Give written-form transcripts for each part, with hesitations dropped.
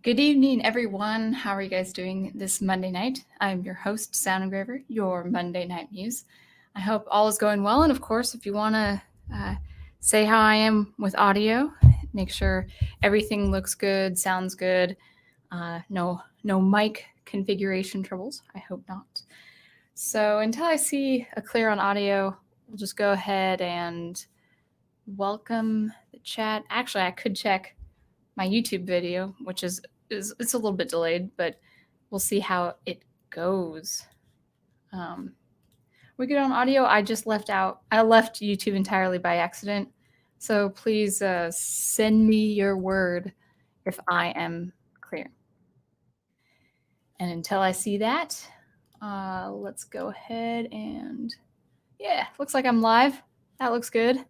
Good evening, everyone. How are you guys doing this Monday night? I'm your host, Sound Engraver, your Monday Night Muse. I hope all is going well. And of course, if you want to say how I am with audio, make sure everything looks good, sounds good, no mic configuration troubles. I hope not. So until I see a clear on audio, we'll just go ahead and welcome the chat. Actually, I could check my YouTube video, which is it's a little bit delayed, but we'll see how it goes. We good on audio. I left YouTube entirely by accident, so please send me your word if I am clear. And until I see that, let's go ahead and looks like I'm live. That looks good.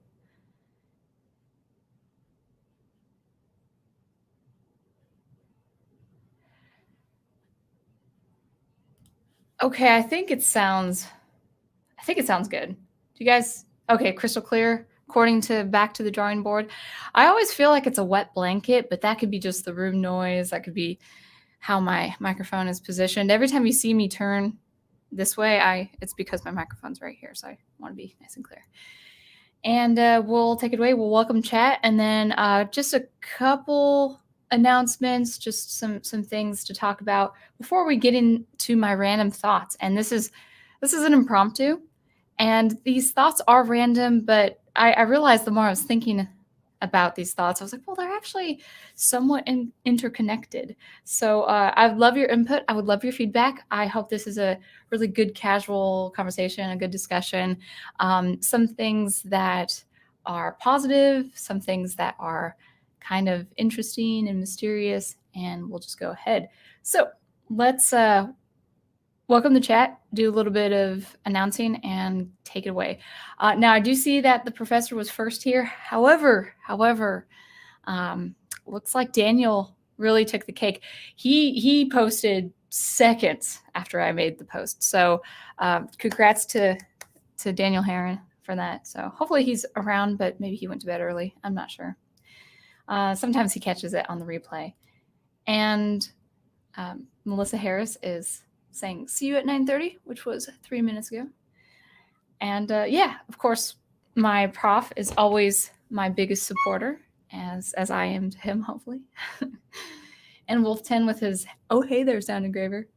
Okay, I think it sounds good. Do you guys okay, crystal clear? According to back to the drawing board. I always feel like it's a wet blanket, but that could be just the room noise. That could be how my microphone is positioned. Every time you see me turn this way, it's because my microphone's right here, so I want to be nice and clear. And we'll take it away. We'll welcome chat, and then just a couple announcements, just some things to talk about before we get into my random thoughts. And this is an impromptu, and these thoughts are random, but I realized the more I was thinking about these thoughts, I was like, well, they're actually somewhat interconnected. So I would love your input. I would love your feedback. I hope this is a really good casual conversation, a good discussion. Some things that are positive, some things that are kind of interesting and mysterious, and we'll just go ahead. So let's welcome the chat, do a little bit of announcing, and take it away. Now, I do see that the professor was first here. However, looks like Daniel really took the cake. He posted seconds after I made the post. So congrats to Daniel Heron for that. So hopefully he's around, but maybe he went to bed early. I'm not sure. Sometimes he catches it on the replay. And Melissa Harris is saying, see you at 9:30, which was 3 minutes ago. And of course, my prof is always my biggest supporter, as I am to him, hopefully. And Wolf 10 with his, oh, hey there, Sound Engraver.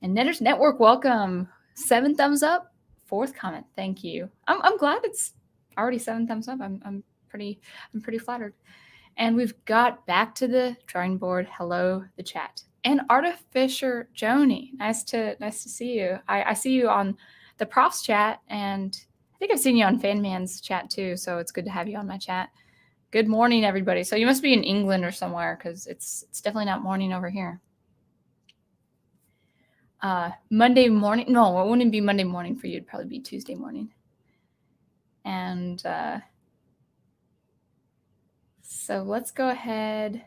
And Netters Network, welcome. 7 thumbs up, 4th comment. Thank you. I'm glad it's already 7 thumbs up. I'm pretty flattered. And we've got back to the drawing board. Hello, the chat. And Artificer Joni, nice to see you. I see you on the profs chat, and I think I've seen you on Fanman's chat too, so it's good to have you on my chat. Good morning, everybody. So you must be in England or somewhere, because it's definitely not morning over here. Monday morning? No, it wouldn't be Monday morning for you. It'd probably be Tuesday morning. And so let's go ahead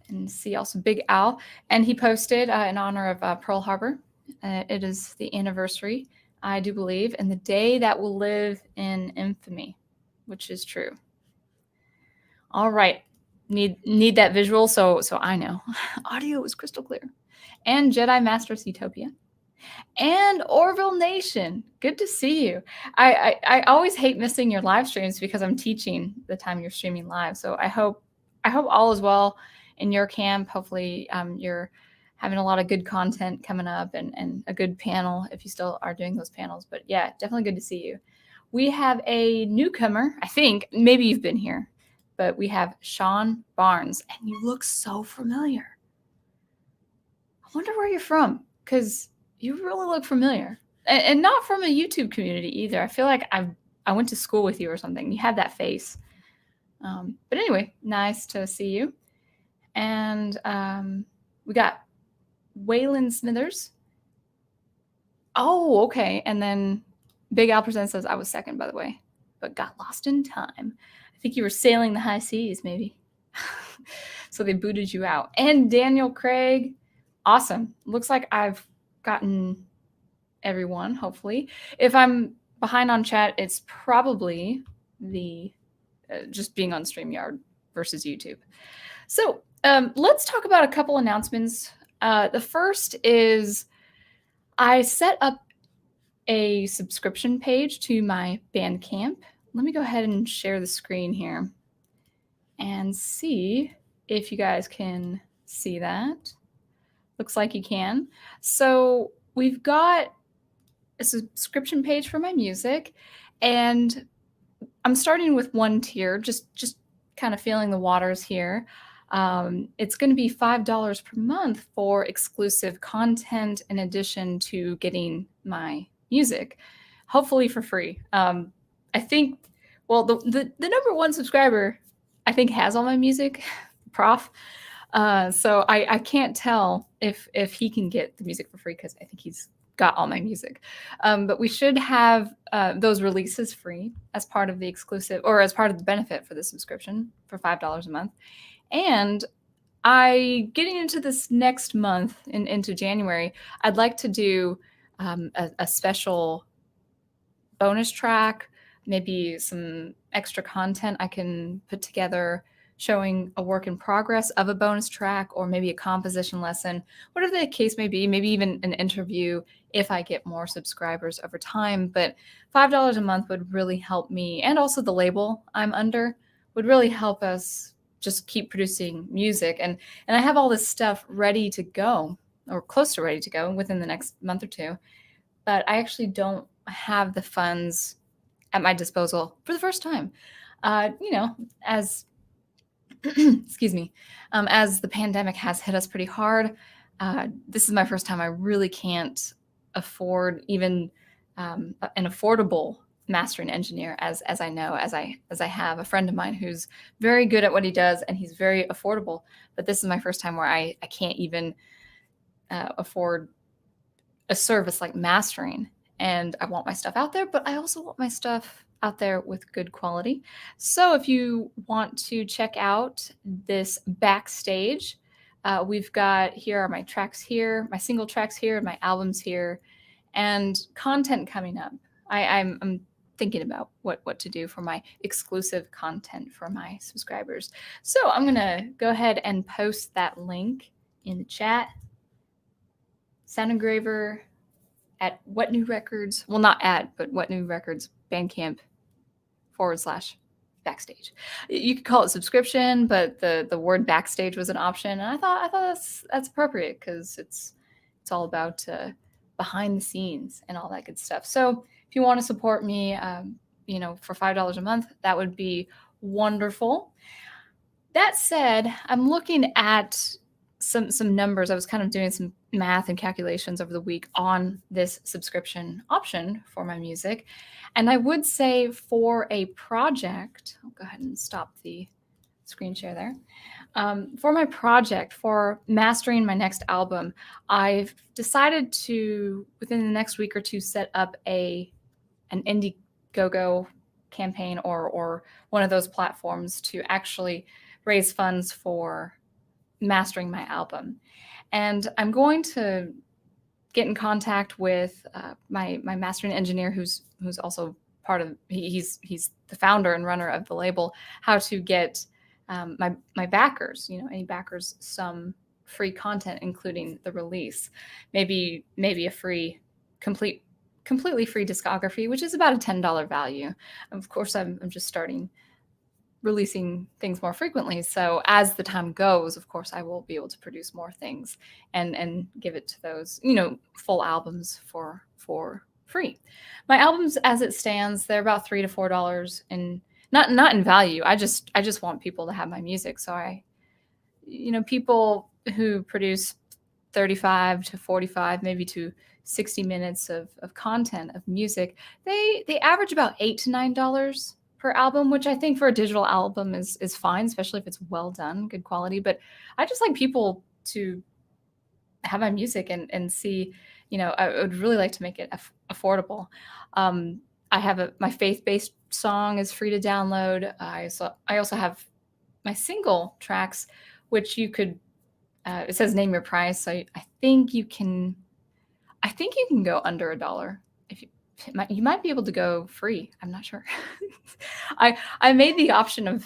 and see also Big Al. And he posted in honor of Pearl Harbor. It is the anniversary, I do believe, and the day that will live in infamy, which is true. All right. Need that visual, so I know. Audio is crystal clear. And Jedi Masters Utopia. And Orville Nation. Good to see you. I always hate missing your live streams because I'm teaching the time you're streaming live. So I hope all is well in your camp. Hopefully you're having a lot of good content coming up and a good panel if you still are doing those panels. But yeah, definitely good to see you. We have a newcomer, I think. Maybe you've been here, but we have Sean Barnes, and you look so familiar. I wonder where you're from, because you really look familiar. And not from a YouTube community either. I feel like I went to school with you or something. You have that face. But anyway, nice to see you. And we got Waylon Smithers. Oh, okay. And then Big Al Presents says, I was second, by the way, but got lost in time. I think you were sailing the high seas, maybe. So they booted you out. And Daniel Craig. Awesome. Looks like I've gotten everyone, hopefully. If I'm behind on chat, it's probably the just being on StreamYard versus YouTube. So let's talk about a couple announcements. The first is I set up a subscription page to my Bandcamp. Let me go ahead and share the screen here and see if you guys can see that. Looks like you can. So we've got a subscription page for my music, and I'm starting with one tier, just kind of feeling the waters here. It's going to be $5 per month for exclusive content in addition to getting my music, hopefully for free. I think, well, the number one subscriber, I think, has all my music, Prof. So I can't tell if he can get the music for free because I think he's got all my music. But we should have those releases free as part of the exclusive or as part of the benefit for the subscription for $5 a month. And getting into this next month into January, I'd like to do a special bonus track, maybe some extra content I can put together showing a work in progress of a bonus track, or maybe a composition lesson, whatever the case may be, maybe even an interview if I get more subscribers over time. But $5 a month would really help me, and also the label I'm under would really help us just keep producing music. And I have all this stuff ready to go, or close to ready to go, within the next month or two. But I actually don't have the funds at my disposal for the first time. As excuse me, as the pandemic has hit us pretty hard, this is my first time I really can't afford even an affordable mastering engineer, as I know, as I have a friend of mine who's very good at what he does and he's very affordable. But this is my first time where I can't even afford a service like mastering. And I want my stuff out there, but I also want my stuff out there with good quality. So if you want to check out this backstage, we've got, here are my tracks here, my single tracks here, my albums here, and content coming up. I'm thinking about what to do for my exclusive content for my subscribers. So I'm gonna go ahead and post that link in the chat. Sound Engraver at What New Records, well, not at, but What New Records Bandcamp /backstage. You could call it subscription, but the word backstage was an option, and I thought that's appropriate because it's all about behind the scenes and all that good stuff. So if you want to support me, for $5 a month, that would be wonderful. That said, I'm looking at some numbers. I was kind of doing some math and calculations over the week on this subscription option for my music. And I would say for a project, I'll go ahead and stop the screen share there. For my project, for mastering my next album, I've decided to, within the next week or two, set up an Indiegogo campaign or one of those platforms to actually raise funds for mastering my album. And I'm going to get in contact with my mastering engineer, who's also part of, he's the founder and runner of the label, how to get my backers, any backers, some free content, including the release, maybe a free, completely free discography, which is about a $10 value. Of course, I'm just starting releasing things more frequently. So as the time goes, of course, I will be able to produce more things and give it to those, full albums for free. My albums, as it stands, they're about $3 to $4, and not in value. I just want people to have my music. So people who produce 35 to 45, maybe to 60 minutes of content of music, they average about $8 to $9 per album, which I think for a digital album is fine, especially if it's well done, good quality. But I just like people to have my music and see, I would really like to make it affordable. I have my faith-based song is free to download. I also have my single tracks, which you could, it says name your price. So I think you can go under $1. If you might be able to go free. I'm not sure. I made the option of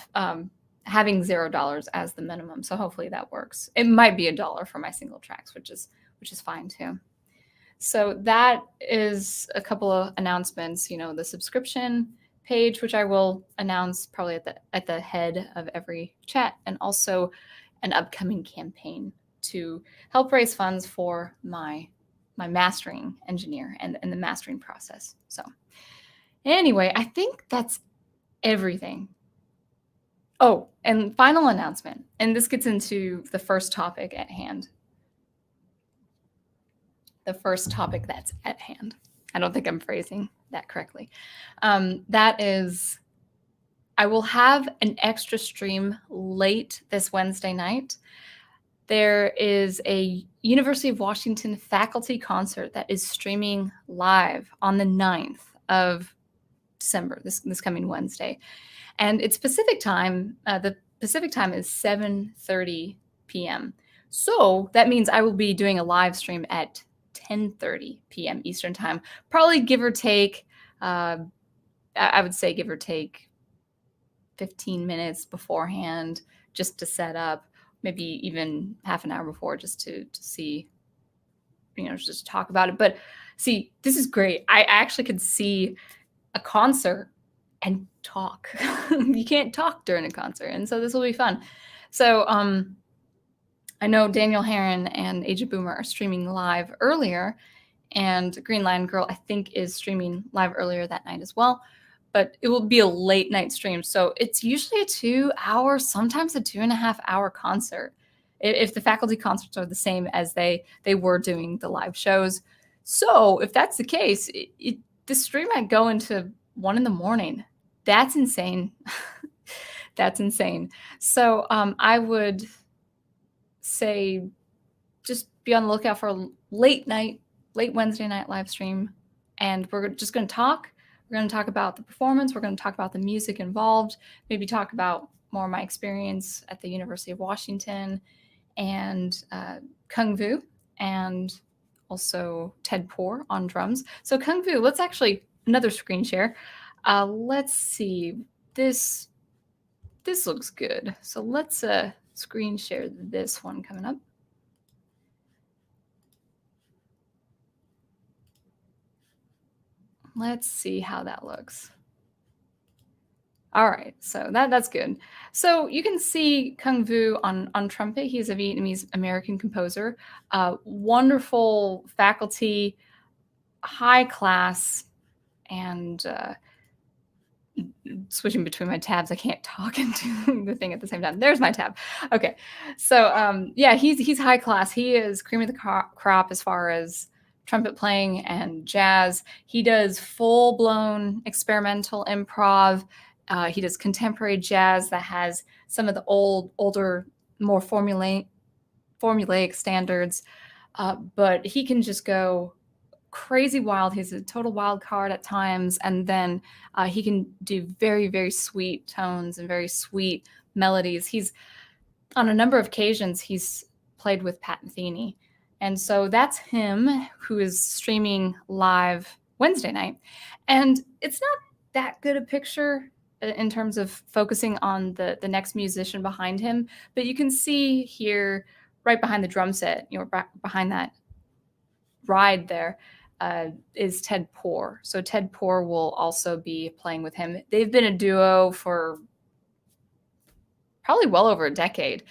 having $0 as the minimum. So hopefully that works. It might be $1 for my single tracks, which is fine too. So that is a couple of announcements. The subscription page, which I will announce probably at the head of every chat, and also an upcoming campaign to help raise funds for my mastering engineer and the mastering process. So anyway, I think that's everything. Oh, and final announcement, and this gets into the first topic at hand. The first topic that's at hand. I don't think I'm phrasing that correctly. That is, I will have an extra stream late this Wednesday night. There is a University of Washington faculty concert that is streaming live on the 9th of December, this coming Wednesday. And it's Pacific time. The Pacific time is 7:30 p.m. So that means I will be doing a live stream at 10:30 p.m. Eastern time, probably give or take, I would say give or take 15 minutes beforehand, just to set up, maybe even half an hour before, just to see, just talk about it. But see, this is great. I actually could see a concert and talk. You can't talk during a concert, and so this will be fun. So I know Daniel Heron and Age of Boomer are streaming live earlier, and Green Lion Girl, I think, is streaming live earlier that night as well. But it will be a late night stream. So it's usually a 2-hour, sometimes a 2.5-hour concert, if the faculty concerts are the same as they were doing the live shows. So if that's the case, the stream might go into 1 a.m. That's insane. That's insane. So I would say just be on the lookout for a late Wednesday night live stream. And we're just going to talk. We're going to talk about the performance. We're going to talk about the music involved, maybe talk about more of my experience at the University of Washington and Kung Fu, and also Ted Poor on drums. So Kung Fu, let's actually, another screen share. Let's see, this looks good. So let's screen share this one coming up. Let's see how that looks. All right, so that's good. So you can see Kung Fu on trumpet. He's a Vietnamese American composer. Wonderful faculty, high class, and switching between my tabs, I can't talk and do the thing at the same time. There's my tab. Okay, so yeah, he's high class. He is cream of the crop as far as trumpet playing and jazz. He does full-blown experimental improv. He does contemporary jazz that has some of the older, more formulaic standards, but he can just go crazy wild. He's a total wild card at times, and then he can do very, very sweet tones and very sweet melodies. He's, on a number of occasions, he's played with Pat Metheny. And so that's him, who is streaming live Wednesday night. And it's not that good a picture in terms of focusing on the next musician behind him, but you can see here, right behind the drum set, behind that ride there, is Ted Poor. So Ted Poor will also be playing with him. They've been a duo for probably well over a decade.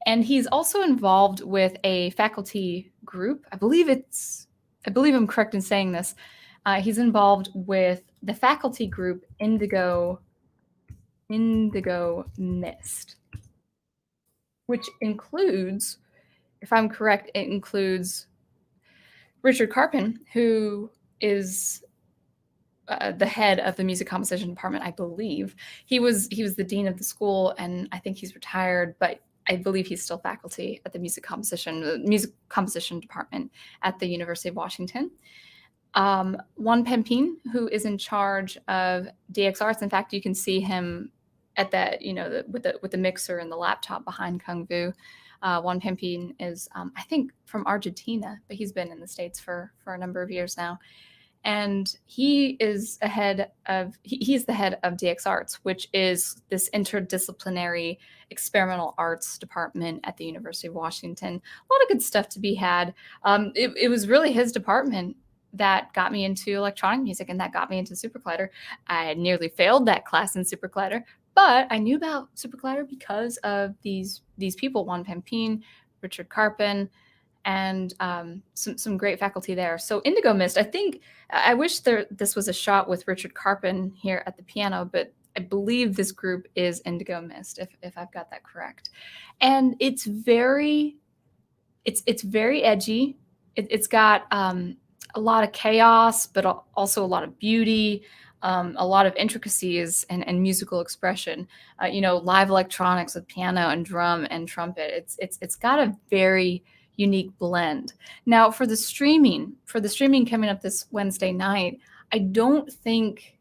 And he's also involved with a faculty group. I believe I'm correct in saying this. He's involved with the faculty group Indigo Mist, which includes, if I'm correct, it includes Richard Carpin, who is the head of the music composition department, I believe. He was the dean of the school, and I think he's retired, but I believe he's still faculty at the music composition department at the University of Washington. Juan Pempin, who is in charge of DX Arts. In fact, you can see him at that, with the mixer and the laptop behind Kung Fu. Juan Pempin is, I think, from Argentina, but he's been in the States for a number of years now. and he's the head of DX Arts, which is this interdisciplinary experimental arts department at the University of Washington. A lot of good stuff to be had. It was really his department that got me into electronic music, and that got me into SuperCollider. I had nearly failed that class in SuperCollider, but I knew about SuperCollider because of these people, Juan Pampin, Richard Carpin, and some great faculty there. So Indigo Mist, I wish this was a shot with Richard Carpin here at the piano, but I believe this group is Indigo Mist, if I've got that correct. And it's very edgy. It's got a lot of chaos, but also a lot of beauty, a lot of intricacies and musical expression. Live electronics with piano and drum and trumpet. It's got a very unique blend. Now for the streaming coming up this Wednesday night, I don't think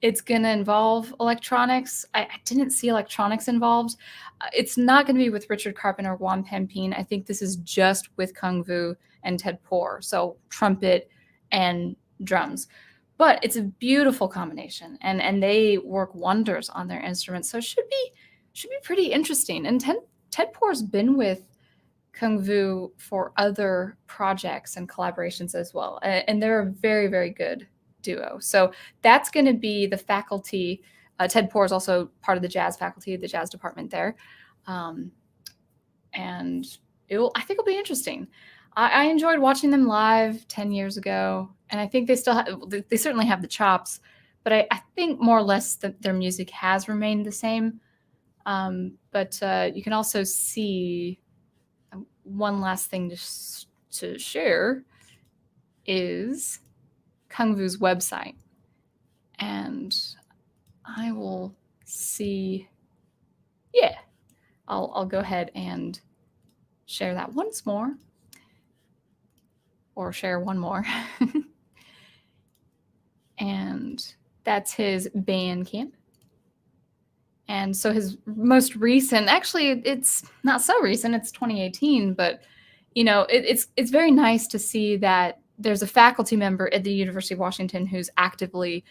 it's going to involve electronics. I didn't see electronics involved. It's not going to be with Richard Carpin or Juan Pampin. I think this is just with Kung Vu and Ted Poor, so trumpet and drums. But it's a beautiful combination, and they work wonders on their instruments. So it should be pretty interesting. And Ted Poor's been with Kung Vu for other projects and collaborations as well, and they're a very, very good duo. So that's going to be the faculty. Ted Poor is also part of the jazz faculty, the jazz department there, and I think it'll be interesting. I enjoyed watching them live 10 years ago, and I think they certainly have the chops, but I think more or less that their music has remained the same. But you can also see one last thing to share is Kung Vu's website, and I will see. Yeah, I'll go ahead and share that once more, or share one more. And that's his Bandcamp. And so his most recent, actually, it's not so recent, it's 2018, but it's very nice to see that there's a faculty member at the University of Washington who's actively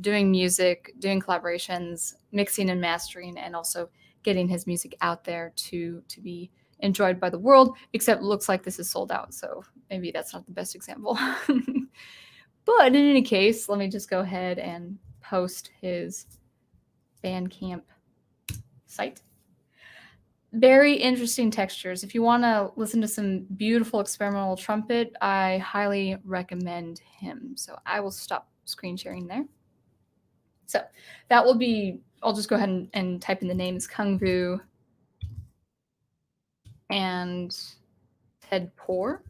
doing music, doing collaborations, mixing and mastering, and also getting his music out there to be enjoyed by the world, except it looks like this is sold out, so maybe that's not the best example. But in any case, let me just go ahead and post his Bandcamp site. Very interesting textures. If you want to listen to some beautiful experimental trumpet, I highly recommend him. So I will stop screen sharing there. So that will be, I'll just go ahead and type in the names Kung Vu and Ted Poor.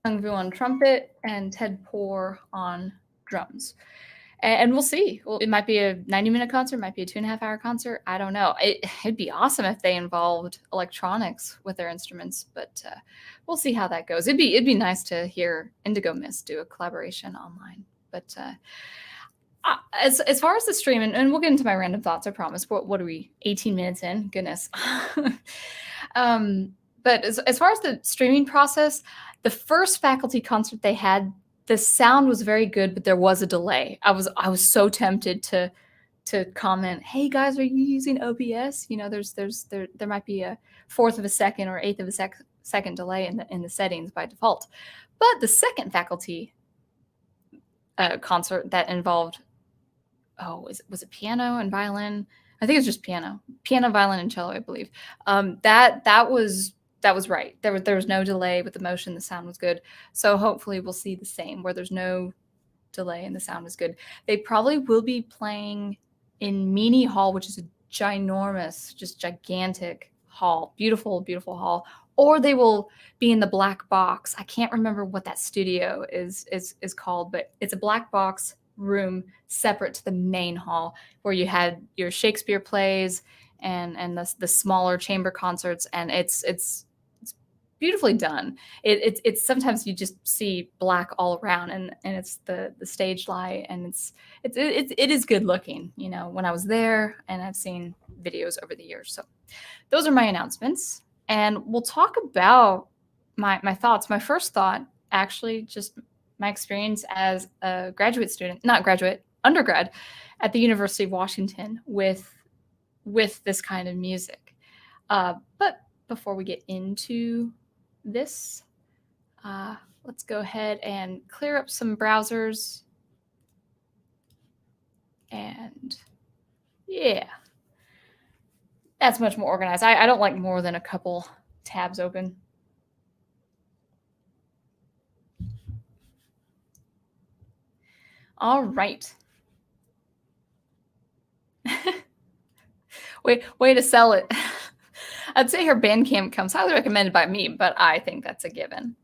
Kung Vu on trumpet and Ted Poor on drums. And we'll see. Well, it might be a 90-minute concert, might be a 2.5-hour concert. I don't know. It'd be awesome if they involved electronics with their instruments, but we'll see how that goes. It'd be nice to hear Indigo Mist do a collaboration online. But as far as the stream, and we'll get into my random thoughts, I promise. What are we, 18 minutes in? Goodness. But as far as the streaming process, the first faculty concert they had, the sound was very good, but there was a delay. I was so tempted to comment, "Hey guys, are you using OBS?" There might be a 1/4 of a second or 1/8 of a second delay in the settings by default. But the second faculty concert that involved, was it piano and violin? I think it was just piano, violin, and cello, I believe. That was right. There was no delay with the motion. The sound was good. So hopefully we'll see the same, where there's no delay and the sound is good. They probably will be playing in Meany Hall, which is a ginormous, just gigantic hall. Beautiful, beautiful hall. Or they will be in the black box. I can't remember what that studio is called, but it's a black box room separate to the main hall, where you had your Shakespeare plays and the smaller chamber concerts, and it's beautifully done. It's sometimes you just see black all around, and it's the stage light, and it is good looking. When I was there, and I've seen videos over the years. So those are my announcements, and we'll talk about my thoughts. My first thought, actually, just my experience as a graduate student, not graduate, undergrad at the University of Washington with this kind of music. But before we get into this, let's go ahead and clear up some browsers. And yeah, that's much more organized. I don't like more than a couple tabs open. All right. Way to sell it. I'd say her Bandcamp comes highly recommended by me, but I think that's a given.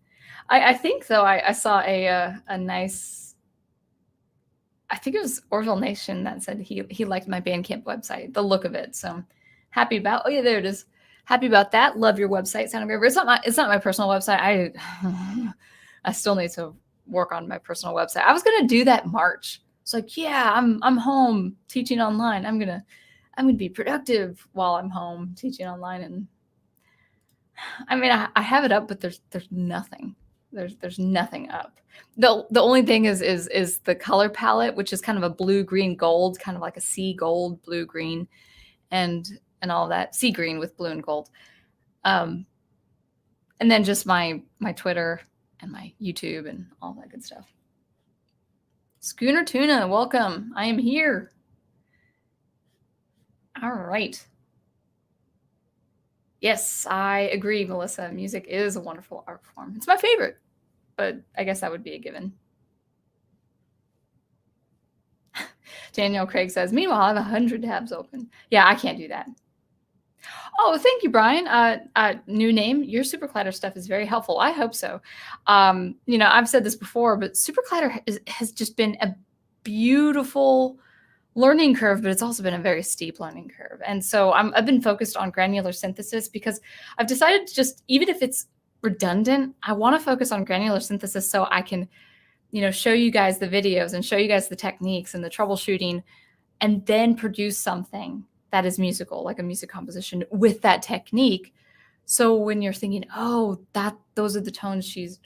I think, though, I saw a nice, I think it was Orville Nation that said he liked my Bandcamp website, the look of it. So I'm happy about, oh yeah, there it is. Happy about that. Love your website, Sound Engraver. It's not my personal website. I still need to work on my personal website. I was gonna do that in March. It's like, yeah, I'm home teaching online. I'm gonna be productive while I'm home teaching online. And I mean, I have it up, but there's nothing. There's nothing up. The only thing is the color palette, which is kind of a blue, green, gold, kind of like a sea gold, blue, green, and all that, sea green with blue and gold. And then just my Twitter and my YouTube and all that good stuff. Schooner Tuna, welcome. I am here. All right. Yes, I agree, Melissa. Music is a wonderful art form. It's my favorite, but I guess that would be a given. Daniel Craig says, meanwhile, I have 100 tabs open. Yeah, I can't do that. Oh, thank you, Brian. New name. Your SuperCollider stuff is very helpful. I hope so. I've said this before, but SuperCollider has just been a beautiful learning curve, but it's also been a very steep learning curve. And so I've been focused on granular synthesis because I've decided to just, even if it's redundant, I want to focus on granular synthesis so I can, show you guys the videos and show you guys the techniques and the troubleshooting, and then produce something that is musical, like a music composition with that technique. So when you're thinking, oh, those are the tones she's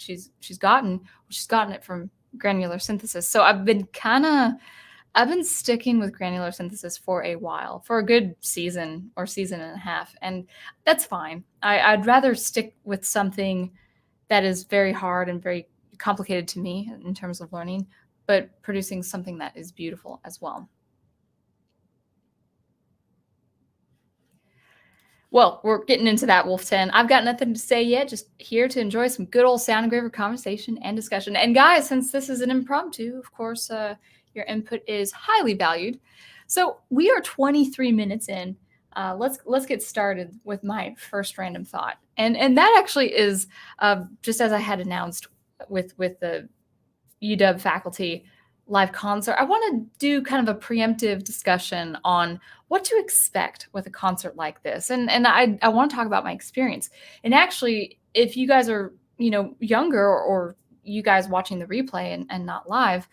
gotten it from granular synthesis. So I've been sticking with granular synthesis for a while, for a good season or season and a half, and that's fine. I'd rather stick with something that is very hard and very complicated to me in terms of learning, but producing something that is beautiful as well. Well, we're getting into that, Wolf 10. I've got nothing to say yet, just here to enjoy some good old Sound Engraver conversation and discussion. And guys, since this is an impromptu, of course, your input is highly valued. So we are 23 minutes in. Let's get started with my first random thought. And that actually is just as I had announced with the UW faculty live concert. I want to do kind of a preemptive discussion on what to expect with a concert like this. And I want to talk about my experience. And actually, if you guys are, younger or you guys watching the replay and not live,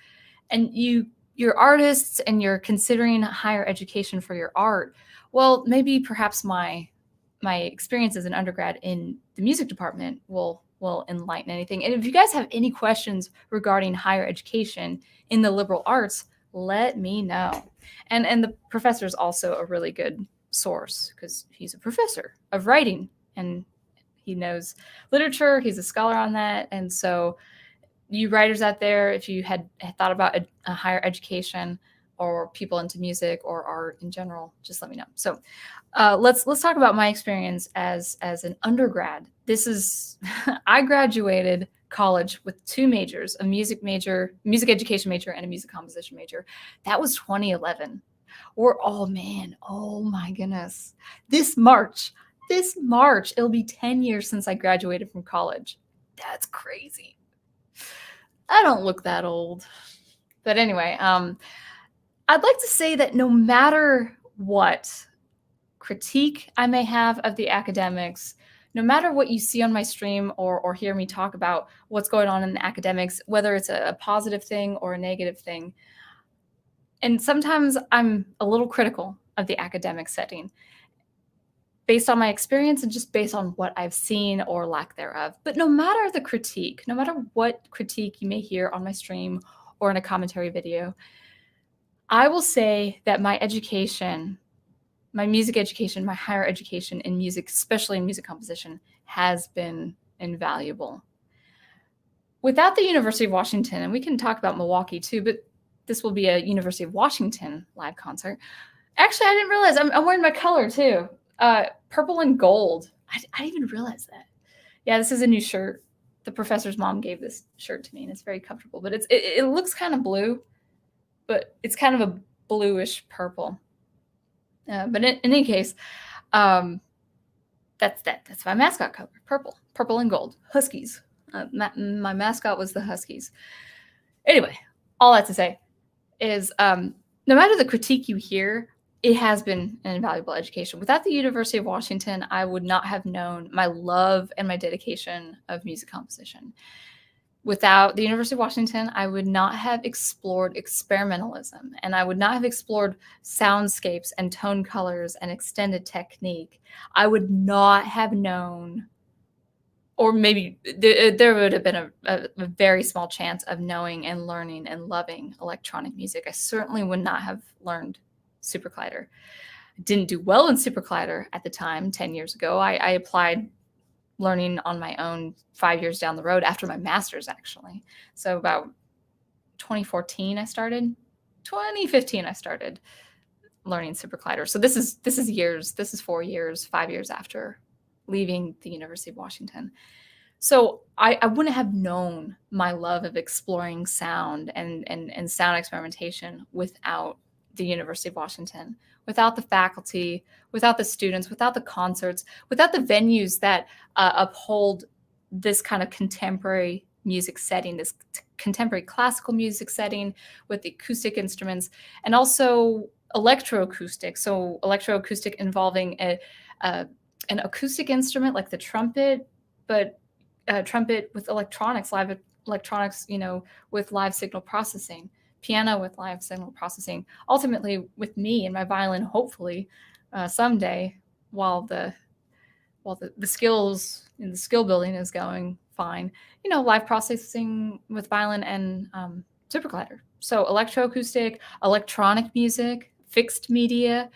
and you're artists and you're considering higher education for your art, well, maybe perhaps my experience as an undergrad in the music department will enlighten anything. And if you guys have any questions regarding higher education in the liberal arts, let me know. And the professor is also a really good source because he's a professor of writing and he knows literature. He's a scholar on that. And so you writers out there, if you had thought about a higher education or people into music or art in general, just let me know. So let's talk about my experience as an undergrad. This is, I graduated college with two majors, a music education major, and a music composition major. That was 2011. Oh my goodness. This March, it'll be 10 years since I graduated from college. That's crazy. I don't look that old. But anyway, I'd like to say that no matter what critique I may have of the academics, no matter what you see on my stream or hear me talk about what's going on in the academics, whether it's a positive thing or a negative thing, and sometimes I'm a little critical of the academic setting, based on my experience and just based on what I've seen or lack thereof. But no matter the critique, no matter what critique you may hear on my stream or in a commentary video, I will say that my education, my music education, my higher education in music, especially in music composition, has been invaluable. Without the University of Washington, and we can talk about Milwaukee too, but this will be a University of Washington live concert. Actually, I didn't realize I'm wearing my color too. Purple and gold. I didn't even realize that. Yeah, this is a new shirt. The professor's mom gave this shirt to me, and it's very comfortable. But it looks kind of blue, but it's kind of a bluish purple. But in any case, that's my mascot color, purple and gold. Huskies. My mascot was the Huskies. Anyway, all that to say is no matter the critique you hear, it has been an invaluable education. Without the University of Washington, I would not have known my love and my dedication of music composition. Without the University of Washington, I would not have explored experimentalism, and I would not have explored soundscapes and tone colors and extended technique. I would not have known, or maybe there would have been a very small chance of knowing and learning and loving electronic music. I certainly would not have learned SuperCollider. I didn't do well in SuperCollider at the time, 10 years ago. I applied learning on my own 5 years down the road after my master's, actually. So about 2014 I started. 2015 I started learning SuperCollider. So this is years. This is 4 years, 5 years after leaving the University of Washington. So I wouldn't have known my love of exploring sound and sound experimentation without the University of Washington, without the faculty, without the students, without the concerts, without the venues that uphold this kind of contemporary music setting, this contemporary classical music setting with the acoustic instruments, and also electroacoustic. So electroacoustic involving an acoustic instrument like the trumpet, but trumpet with electronics, live electronics, with live signal processing. Piano with live signal processing, ultimately with me and my violin, hopefully someday, while the skills in the skill building is going fine, live processing with violin and SuperCollider. So electroacoustic, electronic music, fixed media,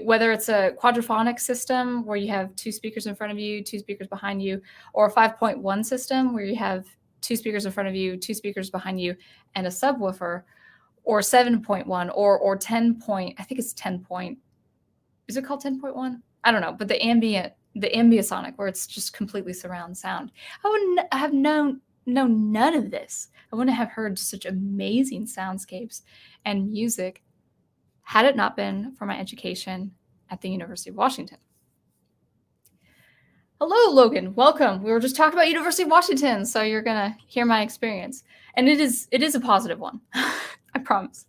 whether it's a quadraphonic system where you have 2 speakers in front of you, 2 speakers behind you, or a 5.1 system where you have 2 speakers in front of you, 2 speakers behind you, and a subwoofer, or 7.1 or 10 point, I think it's 10 point. Is it called 10.1? I don't know, but the ambiasonic, where it's just completely surround sound. I wouldn't have known none of this. I wouldn't have heard such amazing soundscapes and music had it not been for my education at the University of Washington. Hello, Logan. Welcome. We were just talking about University of Washington, so you're gonna hear my experience, and it is a positive one. I promise.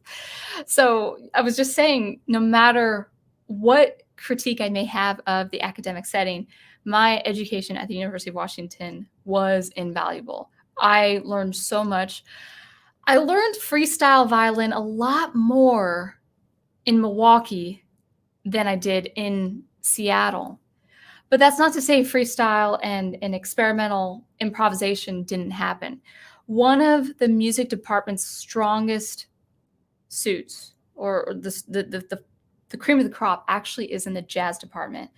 So I was just saying, no matter what critique I may have of the academic setting, my education at the University of Washington was invaluable. I learned so much. I learned freestyle violin a lot more in Milwaukee than I did in Seattle. But that's not to say freestyle and experimental improvisation didn't happen. One of the music department's strongest suits, or the cream of the crop, actually is in the jazz department,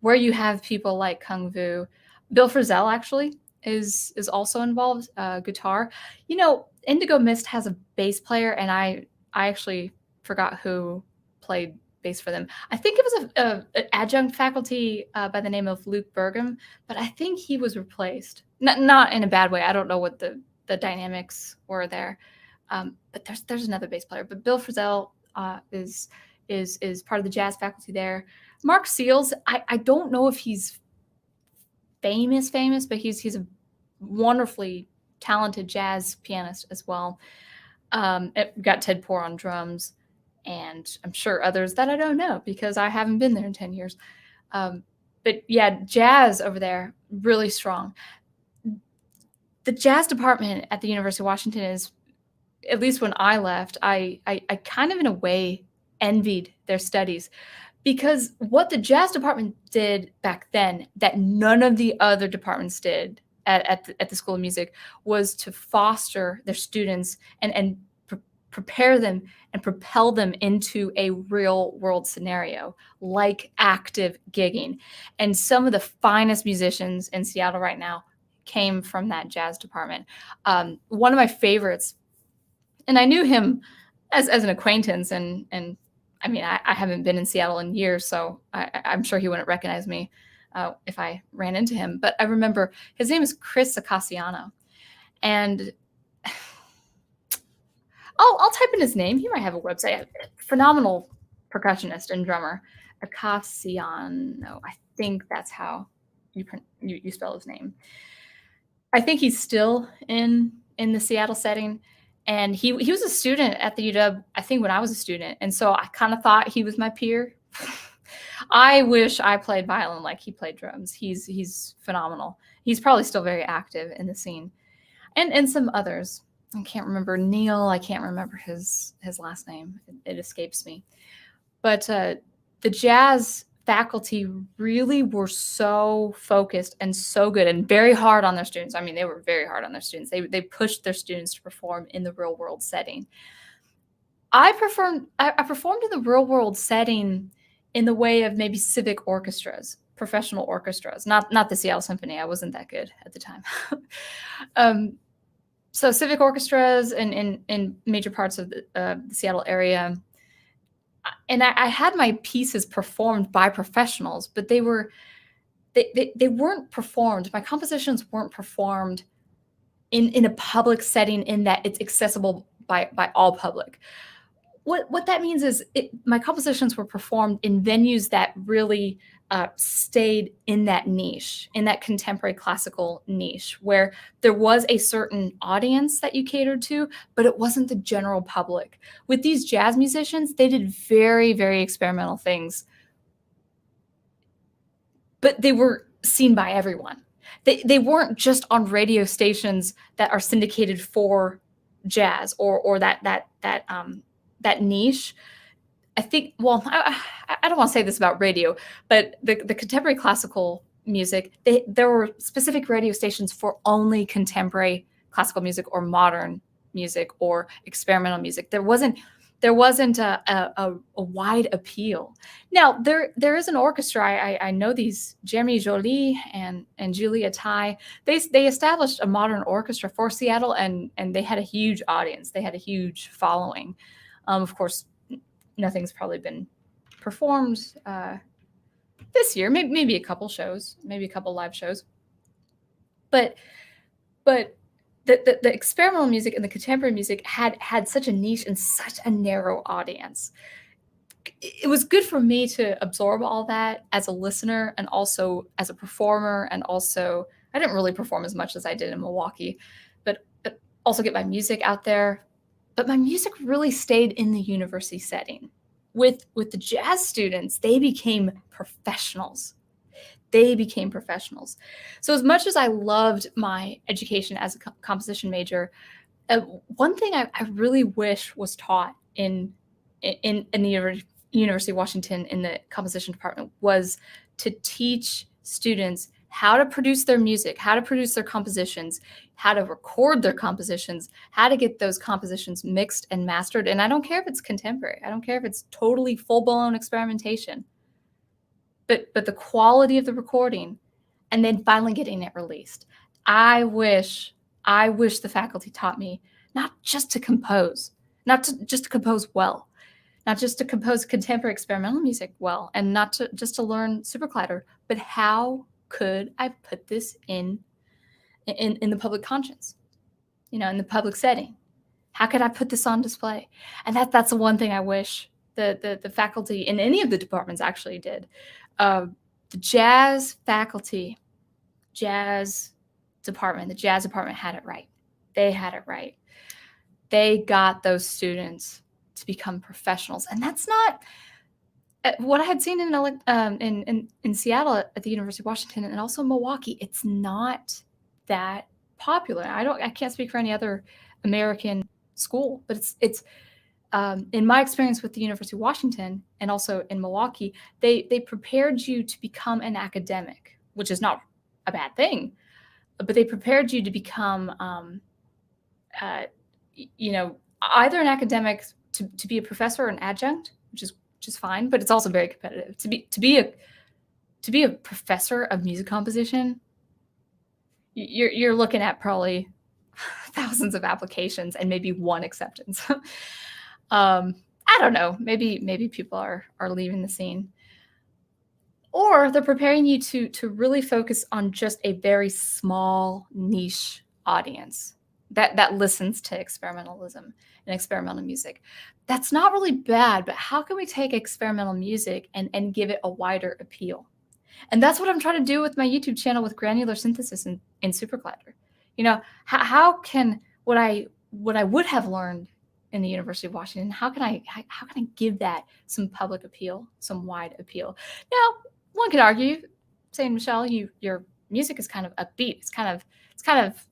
where you have people like Kung Vu. Bill Frisell actually is also involved, guitar. Indigo Mist has a bass player, and I actually forgot who played bass for them. I think it was an adjunct faculty by the name of Luke Burgum, but I think he was replaced. Not in a bad way. I don't know what the dynamics were there. But there's another bass player. But Bill Frisell is part of the jazz faculty there. Mark Seals, I don't know if he's famous, but he's a wonderfully talented jazz pianist as well. Got Ted Poor on drums, and I'm sure others that I don't know because I haven't been there in 10 years. But yeah, jazz over there, really strong. The jazz department at the University of Washington is, at least when I left, I kind of in a way envied their studies, because what the jazz department did back then that none of the other departments did at the School of Music was to foster their students and prepare them and propel them into a real world scenario, like active gigging. And some of the finest musicians in Seattle right now came from that jazz department. One of my favorites, and I knew him as an acquaintance, and I mean, I haven't been in Seattle in years, so I'm sure he wouldn't recognize me if I ran into him. But I remember his name is Chris Acasiano, and I'll type in his name. He might have a website. Phenomenal percussionist and drummer, Acasiano. I think that's how you spell his name. I think he's still in the Seattle setting, and he was a student at the UW, I think, when I was a student, and so I kind of thought he was my peer. I wish I played violin like he played drums. He's phenomenal. He's probably still very active in the scene, and some others. I can't remember Neil. I can't remember his last name. It escapes me. But the jazz faculty really were so focused and so good and very hard on their students. I mean, they were very hard on their students. They pushed their students to perform in the real world setting. I performed in the real world setting in the way of maybe civic orchestras, professional orchestras, not the Seattle Symphony. I wasn't that good at the time. So civic orchestras in major parts of the Seattle area. And I had my pieces performed by professionals, but they weren't performed. My compositions weren't performed in a public setting in that it's accessible by all public. What that means is my compositions were performed in venues that really stayed in that niche, in that contemporary classical niche, where there was a certain audience that you catered to, but it wasn't the general public. With these jazz musicians, they did very, very experimental things, but they were seen by everyone. They weren't just on radio stations that are syndicated for jazz or that niche. I think, well, I don't want to say this about radio, but the contemporary classical music, there were specific radio stations for only contemporary classical music or modern music or experimental music. There wasn't a wide appeal. Now there is an orchestra. I know these, Jeremy Joly and Julia Tai. They established a modern orchestra for Seattle, and they had a huge audience. They had a huge following. Of course, nothing's probably been performed this year. Maybe a couple shows, maybe a couple live shows. But the experimental music and the contemporary music had such a niche and such a narrow audience. It was good for me to absorb all that as a listener and also as a performer. And also, I didn't really perform as much as I did in Milwaukee, but also get my music out there. But my music really stayed in the university setting. With the jazz students, they became professionals. So as much as I loved my education as a composition major, one thing I really wish was taught in the University of Washington in the composition department was to teach students how to produce their music, how to produce their compositions, how to record their compositions, how to get those compositions mixed and mastered. And I don't care if it's contemporary. I don't care if it's totally full-blown experimentation. But the quality of the recording and then finally getting it released. I wish the faculty taught me not just to compose, just to compose well, not just to compose contemporary experimental music well, and not just to learn SuperCollider, but how could I put this in the public conscience, in the public setting? How could I put this on display? And that's the one thing I wish the faculty in any of the departments actually did. The jazz faculty, the jazz department had it right. They had it right. They got those students to become professionals, and that's not what I had seen in Seattle at the University of Washington and also Milwaukee. It's not that popular. I can't speak for any other American school, but it's in my experience with the University of Washington and also in Milwaukee, they prepared you to become an academic, which is not a bad thing, but they prepared you to become, either an academic to be a professor or an adjunct, which is fine, but it's also very competitive. To be a professor of music composition, you're looking at probably thousands of applications and maybe one acceptance. I don't know. Maybe people are leaving the scene, or they're preparing you to really focus on just a very small niche audience that listens to experimentalism and experimental music. That's not really bad, but how can we take experimental music and give it a wider appeal? And that's what I'm trying to do with my YouTube channel with granular synthesis in SuperCollider. How can what I would have learned in the University of Washington, how can I give that some public appeal, some wide appeal? Now, one could argue, saying, Michelle, your music is kind of upbeat. It's kind of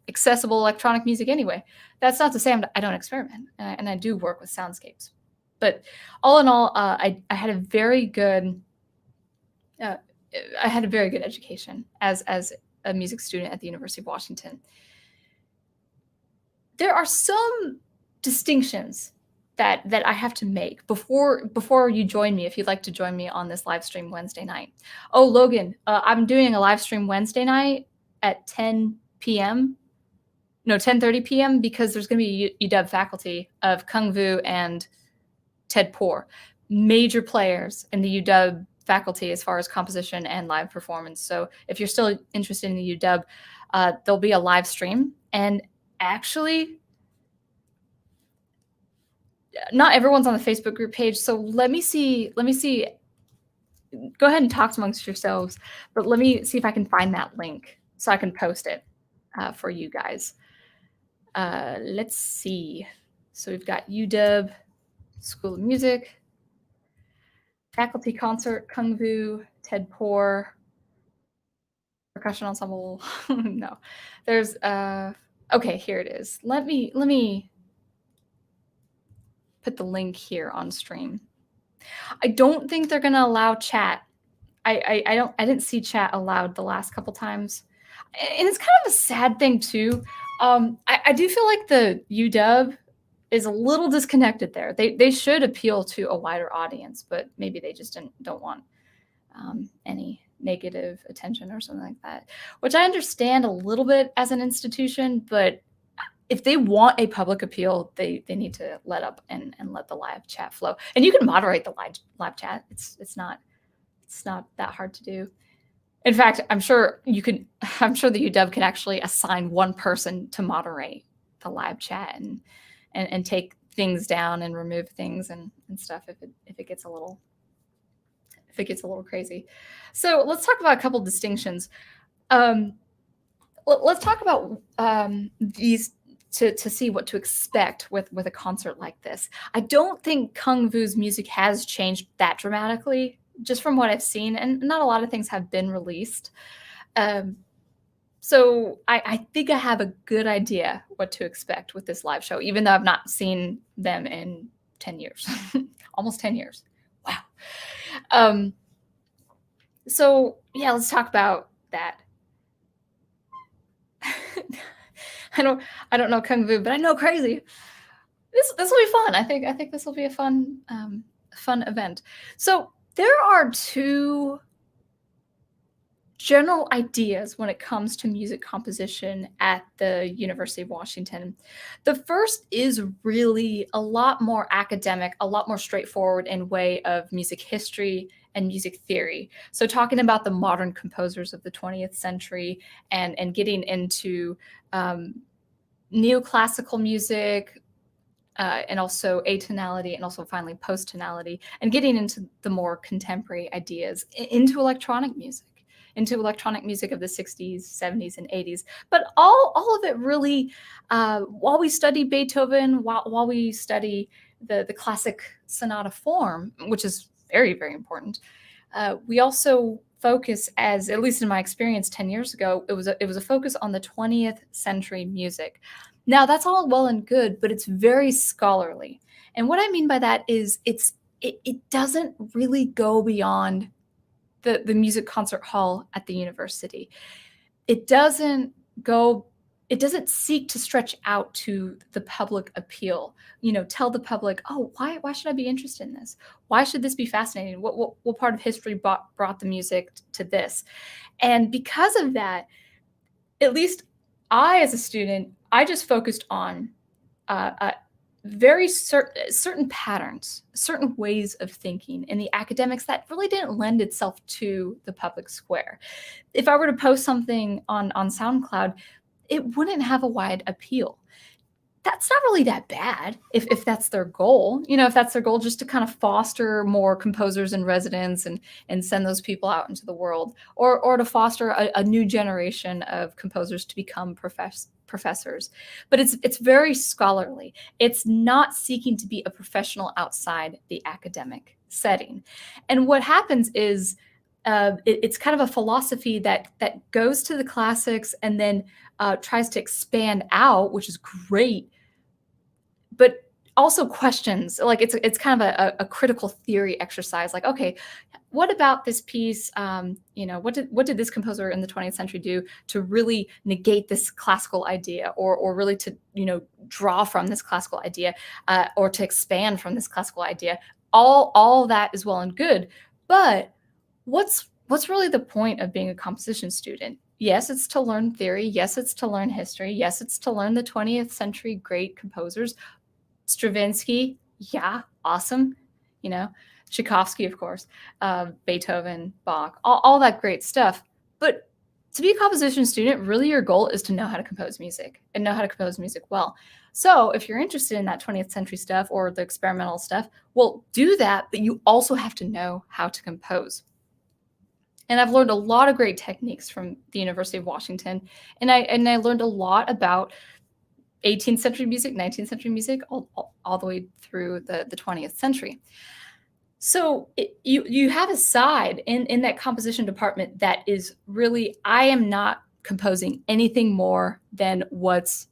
accessible electronic music anyway. That's not to say I don't experiment, and I do work with soundscapes. But all in all, I had a very good education as a music student at the University of Washington. There are some distinctions that I have to make before you join me, if you'd like to join me on this live stream Wednesday night. Oh, Logan, I'm doing a live stream Wednesday night at 10 p.m. No, 10:30 p.m. because there's going to be UW faculty of Kung Vu and Ted Poor, major players in the UW faculty as far as composition and live performance. So if you're still interested in the UW, there'll be a live stream. And actually, not everyone's on the Facebook group page. So let me see. Go ahead and talk amongst yourselves, but let me see if I can find that link so I can post it for you guys. Let's see. So we've got UW School of Music, faculty concert, Kung Vu, Ted Poor, percussion ensemble. No, there's okay, here it is. Let me put the link here on stream. I don't think they're gonna allow chat. I didn't see chat allowed the last couple times, and it's kind of a sad thing too. I do feel like the UW is a little disconnected there. They should appeal to a wider audience, but maybe they just don't want any negative attention or something like that, which I understand a little bit as an institution, but if they want a public appeal, they need to let up and let the live chat flow. And you can moderate the live chat. It's not that hard to do. In fact, I'm sure the UW can actually assign one person to moderate the live chat and take things down and remove things and stuff if it gets a little crazy. So let's talk about a couple distinctions. Let's talk about these to see what to expect with a concert like this. I don't think Kung Vu's music has changed that dramatically, just from what I've seen, and not a lot of things have been released. So I think I have a good idea what to expect with this live show, even though I've not seen them in 10 years, almost 10 years. Wow. So yeah, let's talk about that. I don't know Kung Vu, but I know Crazy. This will be fun. I think this will be a fun event. So there are two general ideas when it comes to music composition at the University of Washington. The first is really a lot more academic, a lot more straightforward in way of music history and music theory. So talking about the modern composers of the 20th century and getting into neoclassical music, and also atonality, and also finally post-tonality, and getting into the more contemporary ideas, into electronic music of the 60s, 70s, and 80s. But all of it really, while we study Beethoven, while we study the classic sonata form, which is very, very important, we also focus, as at least in my experience 10 years ago, it was a focus on the 20th century music. Now that's all well and good, but it's very scholarly. And what I mean by that is it doesn't really go beyond the music concert hall at the university. It doesn't go it doesn't seek to stretch out to the public appeal. Tell the public, oh, why should I be interested in this? Why should this be fascinating? What part of history brought the music to this? And because of that, at least I, as a student, I just focused on very certain patterns, certain ways of thinking in the academics that really didn't lend itself to the public square. If I were to post something on SoundCloud, it wouldn't have a wide appeal. That's not really that bad if that's their goal. If that's their goal, just to kind of foster more composers in residence and send those people out into the world, or to foster a new generation of composers to become professors. But it's very scholarly. It's not seeking to be a professional outside the academic setting. And what happens is it's kind of a philosophy that goes to the classics and then tries to expand out, which is great, but also questions. Like it's kind of a critical theory exercise. Like, okay, what about this piece? What did this composer in the 20th century do to really negate this classical idea, or really to draw from this classical idea, or to expand from this classical idea? All that is well and good, but what's really the point of being a composition student? Yes, it's to learn theory. Yes, it's to learn history. Yes, it's to learn the 20th century great composers. Stravinsky, yeah, awesome. Tchaikovsky, of course, Beethoven, Bach, all that great stuff. But to be a composition student, really your goal is to know how to compose music and know how to compose music well. So if you're interested in that 20th century stuff or the experimental stuff, well, do that, but you also have to know how to compose. And I've learned a lot of great techniques from the University of Washington, and I learned a lot about 18th century music, 19th century music, all the way through the 20th century. So you have a side in that composition department that is really, I am not composing anything more than what's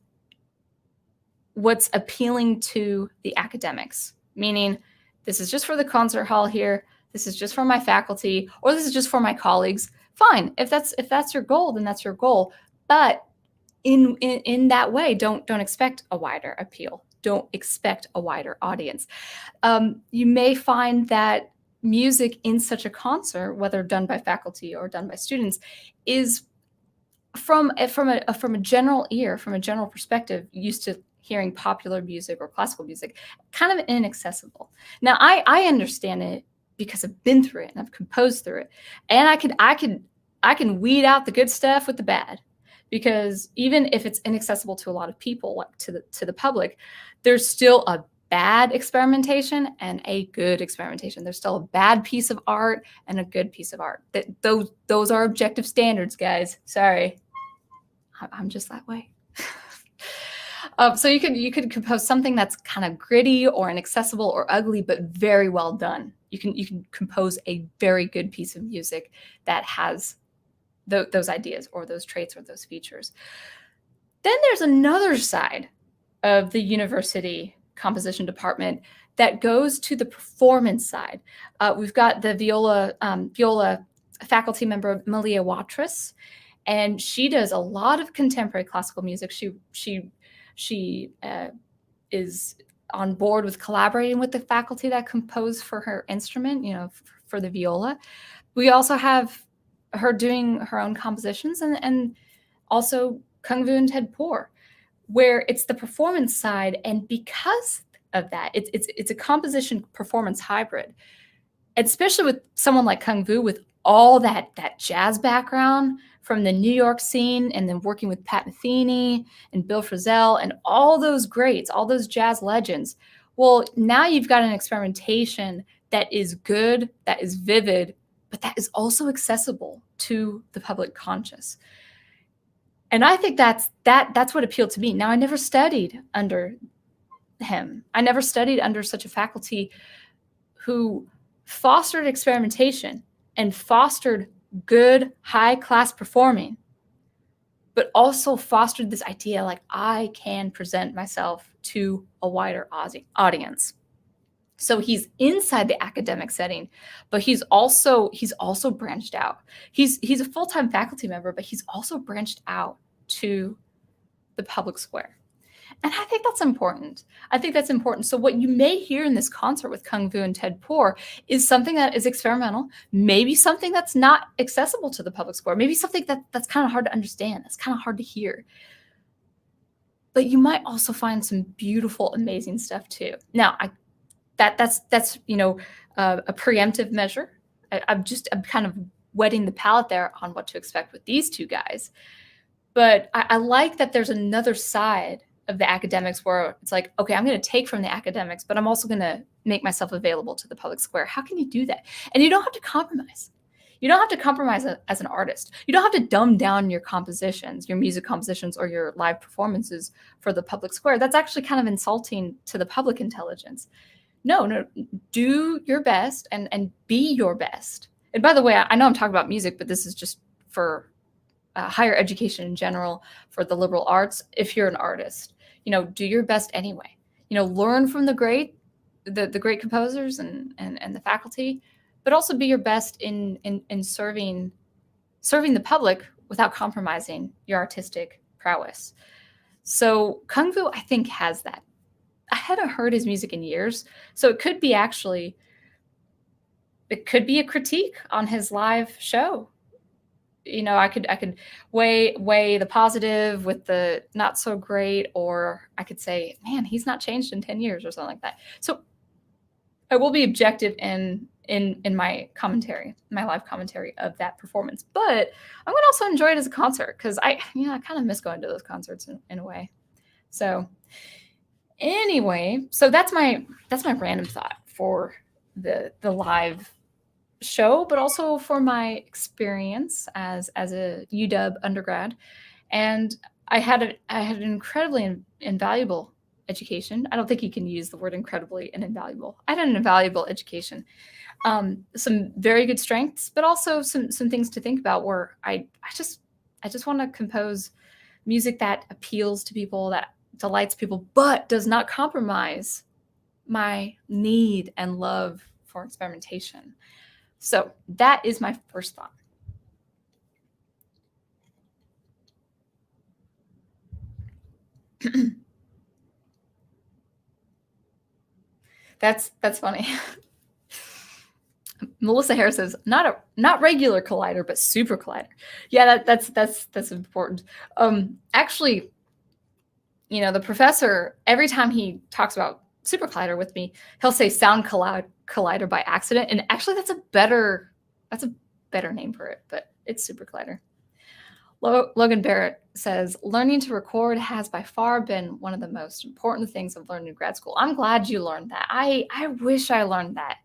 appealing to the academics, meaning this is just for the concert hall here, this is just for my faculty, or this is just for my colleagues. Fine, if that's your goal, then that's your goal. But in that way, don't expect a wider appeal. Don't expect a wider audience. You may find that music in such a concert, whether done by faculty or done by students, is from a general ear, from a general perspective, used to hearing popular music or classical music, kind of inaccessible. Now, I understand it because I've been through it and I've composed through it, and I can weed out the good stuff with the bad. Because even if it's inaccessible to a lot of people, like to the public, there's still a bad experimentation and a good experimentation. There's still a bad piece of art and a good piece of art. Those are objective standards, guys. Sorry, I'm just that way. So you could compose something that's kind of gritty or inaccessible or ugly, but very well done. You can compose a very good piece of music that has those ideas or those traits or those features. Then there's another side of the university composition department that goes to the performance side. We've got the viola faculty member, Malia Watrous, and she does a lot of contemporary classical music. She is on board with collaborating with the faculty that compose for her instrument, for the viola. We also have her doing her own compositions, and also Kung Vu and Ted Poor, where it's the performance side. And because of that, it's a composition performance hybrid, especially with someone like Kung Vu with all that jazz background from the New York scene, and then working with Pat Metheny and Bill Frisell and all those greats, all those jazz legends. Well, now you've got an experimentation that is good, that is vivid, but that is also accessible to the public conscious. And I think that's what appealed to me. Now, I never studied under him. I never studied under such a faculty who fostered experimentation and fostered good, high-class performing, but also fostered this idea, like, I can present myself to a wider audience. So he's inside the academic setting, but he's also branched out. He's a full-time faculty member, but he's also branched out to the public square. And I think that's important. I think that's important. So what you may hear in this concert with Kung Fu and Ted Poor is something that is experimental, maybe something that's not accessible to the public square, maybe something that's kind of hard to understand, that's kind of hard to hear. But you might also find some beautiful, amazing stuff too. Now, that's a preemptive measure. I'm kind of wetting the palate there on what to expect with these two guys. But I like that there's another side of the academics where it's like, okay, I'm going to take from the academics, but I'm also going to make myself available to the public square. How can you do that? And you don't have to compromise. You don't have to compromise as an artist. You don't have to dumb down your compositions, your music compositions, or your live performances for the public square. That's actually kind of insulting to the public intelligence. No, do your best and be your best. And by the way, I know I'm talking about music, but this is just for higher education in general, for the liberal arts. If you're an artist, do your best anyway. Learn from the great composers and the faculty, but also be your best in serving the public without compromising your artistic prowess. So Kung Fu, I think, has that. I hadn't heard his music in years, so it could be a critique on his live show. I could weigh the positive with the not so great, or I could say, man, he's not changed in 10 years or something like that. So I will be objective in my commentary, my live commentary of that performance. But I'm going to also enjoy it as a concert because I kind of miss going to those concerts in a way. So anyway, so that's my random thought for the live show, but also for my experience as a UW undergrad. And I had an incredibly invaluable education. I don't think you can use the word incredibly and invaluable. I had an invaluable education. Some very good strengths, but also some things to think about where I just want to compose music that appeals to people, that delights people, but does not compromise my need and love for experimentation. So that is my first thought. That's funny. Melissa Harris says not regular collider, but SuperCollider. Yeah, that's important. Actually, the professor, every time he talks about SuperCollider with me, he'll say sound collider by accident, and actually that's a better name for it, but it's SuperCollider. Logan Barrett says, learning to record has by far been one of the most important things I've learned in grad school. I'm glad you learned that. I wish I learned that.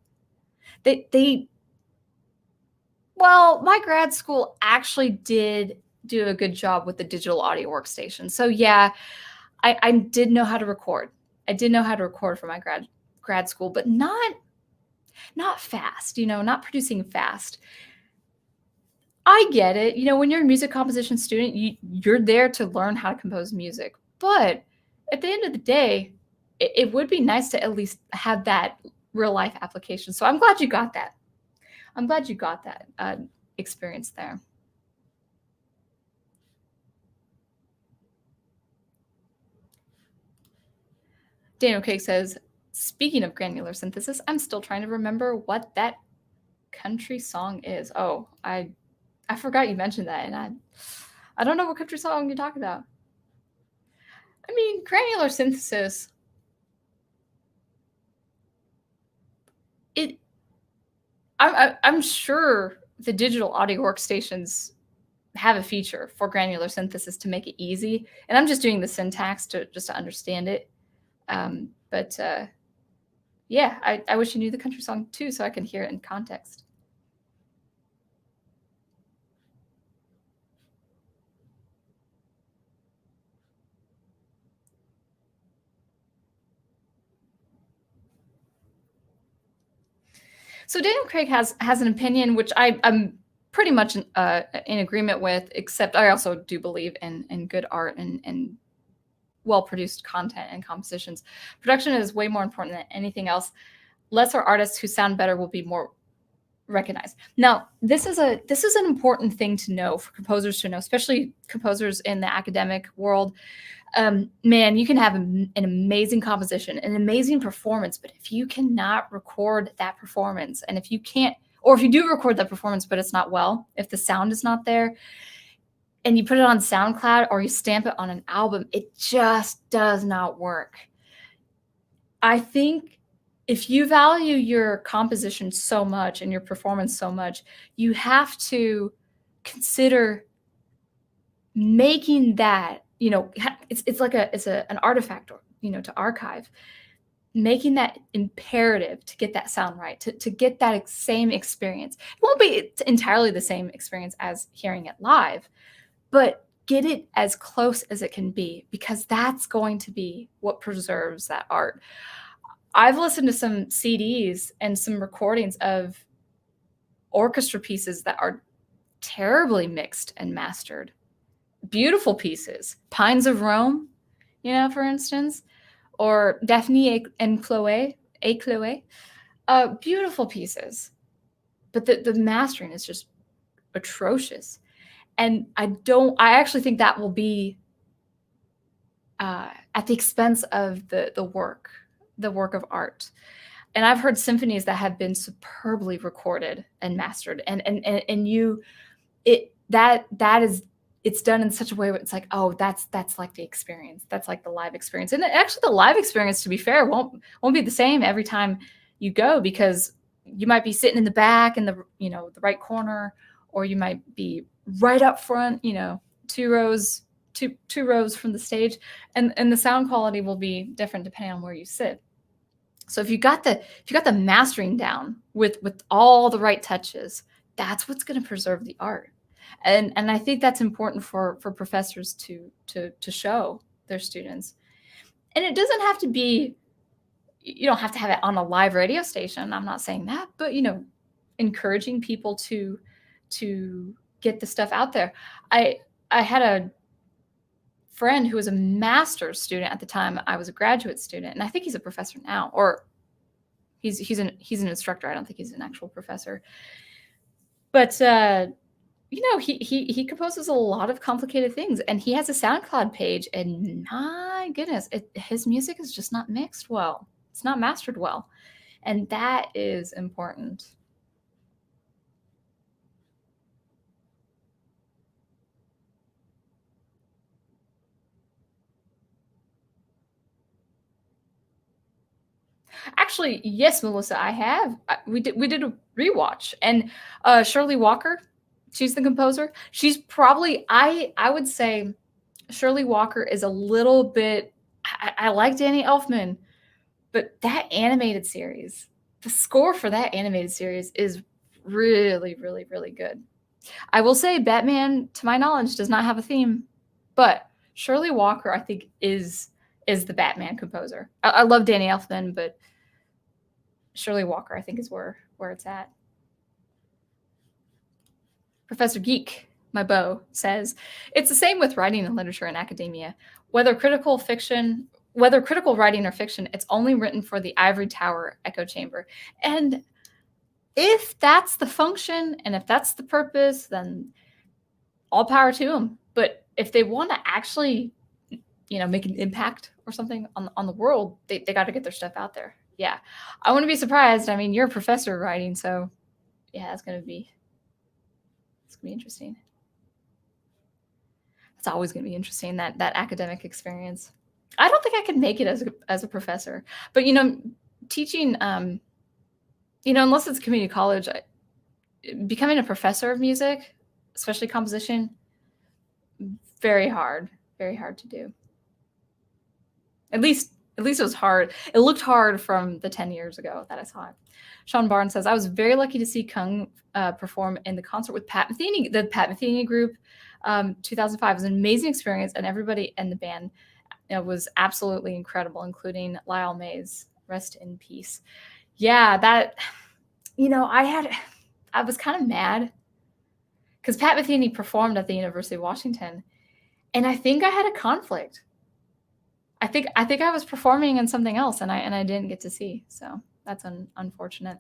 Well, my grad school actually did do a good job with the digital audio workstation. So yeah, I did know how to record. I did know how to record for my grad school, but not fast, not producing fast. I get it. When you're a music composition student, you're there to learn how to compose music. But at the end of the day, it would be nice to at least have that real life application. So I'm glad you got that. I'm glad you got that experience there. Daniel Cake says, speaking of granular synthesis, I'm still trying to remember what that country song is. Oh, I forgot you mentioned that, and I don't know what country song you're talking about. I mean, granular synthesis, I'm sure the digital audio workstations have a feature for granular synthesis to make it easy, and I'm just doing the syntax to understand it. But yeah, I wish you knew the country song too, so I can hear it in context. So Daniel Craig has an opinion, which I'm pretty much in agreement with, except I also do believe in good art and well-produced content and compositions. Production is way more important than anything else. lesser artists who sound better will be more recognized. Now, this is an important thing to know for composers to know, especially composers in the academic world. Man, you can have an amazing composition, an amazing performance, but if you cannot record that performance, and if you can't, or if you do record that performance, but it's not well, if the sound is not there, and you put it on SoundCloud or you stamp it on an album, it just does not work. I think if you value your composition so much and your performance so much, you have to consider making that, it's an artifact, to archive, making that imperative to get that sound right, to get that same experience. It won't be entirely the same experience as hearing it live, but get it as close as it can be, because that's going to be what preserves that art. I've listened to some CDs and some recordings of orchestra pieces that are terribly mixed and mastered. Beautiful pieces, Pines of Rome, for instance, or Daphne and Chloe, beautiful pieces. But the mastering is just atrocious. And I actually think that will be at the expense of the work of art. And I've heard symphonies that have been superbly recorded and mastered, it's done in such a way where it's like, oh, that's like the experience. That's like the live experience. And actually the live experience, to be fair, won't be the same every time you go, because you might be sitting in the back in the right corner, or you might be right up front, two rows from the stage, and the sound quality will be different depending on where you sit. So if you got the mastering down with all the right touches, that's what's going to preserve the art. And I think that's important for professors to show their students. And it doesn't have to be, you don't have to have it on a live radio station. I'm not saying that, but encouraging people to get the stuff out there. I had a friend who was a master's student at the time I was a graduate student, and I think he's a professor now, or he's an instructor. I don't think he's an actual professor. But he composes a lot of complicated things, and he has a SoundCloud page, and my goodness, his music is just not mixed well. It's not mastered well, and that is important. Actually, yes, Melissa, I have. We did a rewatch, and Shirley Walker, she's the composer. She's probably, I would say Shirley Walker is a little bit, I like Danny Elfman, but that animated series, the score for that animated series is really, really, really good. I will say Batman, to my knowledge, does not have a theme, but Shirley Walker, I think, is the Batman composer. I love Danny Elfman, but Shirley Walker, I think, is where it's at. Professor Geek, my beau, says, it's the same with writing and literature in academia. Whether critical writing or fiction, it's only written for the ivory tower echo chamber. And if that's the function and if that's the purpose, then all power to them. But if they want to actually, make an impact or something on the world, they got to get their stuff out there. Yeah. I wouldn't be surprised. I mean, you're a professor of writing, so yeah, it's going to be interesting. It's always going to be interesting, that academic experience. I don't think I could make it as a professor, but teaching, unless it's community college, becoming a professor of music, especially composition, very hard to do. At least it was hard. It looked hard from the 10 years ago that I saw it. Sean Barnes says, I was very lucky to see Kung perform in the concert with Pat Metheny, the Pat Metheny group, 2005. It was an amazing experience, and everybody in the band was absolutely incredible, including Lyle Mays. Rest in peace. Yeah, that, I was kind of mad because Pat Metheny performed at the University of Washington, and I think I had a conflict. I think I was performing in something else, and I didn't get to see. So That's unfortunate.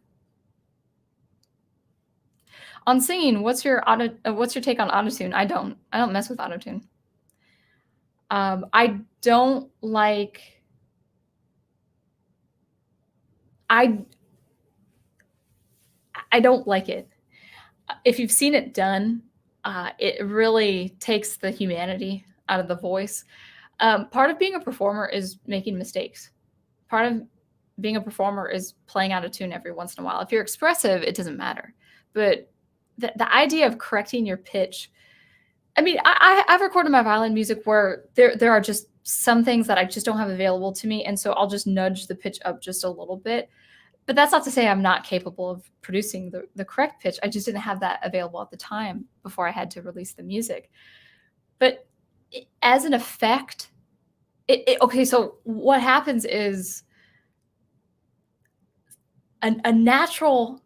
On singing, what's your take on autotune? I don't mess with autotune. I don't like. I don't like it. If you've seen it done, it really takes the humanity out of the voice. Part of being a performer is making mistakes. Part of being a performer is playing out of tune every once in a while. If you're expressive, it doesn't matter. But the idea of correcting your pitch, I mean, I've recorded my violin music where there are just some things that I just don't have available to me, and so I'll just nudge the pitch up just a little bit. But that's not to say I'm not capable of producing the correct pitch. I just didn't have that available at the time before I had to release the music. But as an effect, okay, so what happens is a natural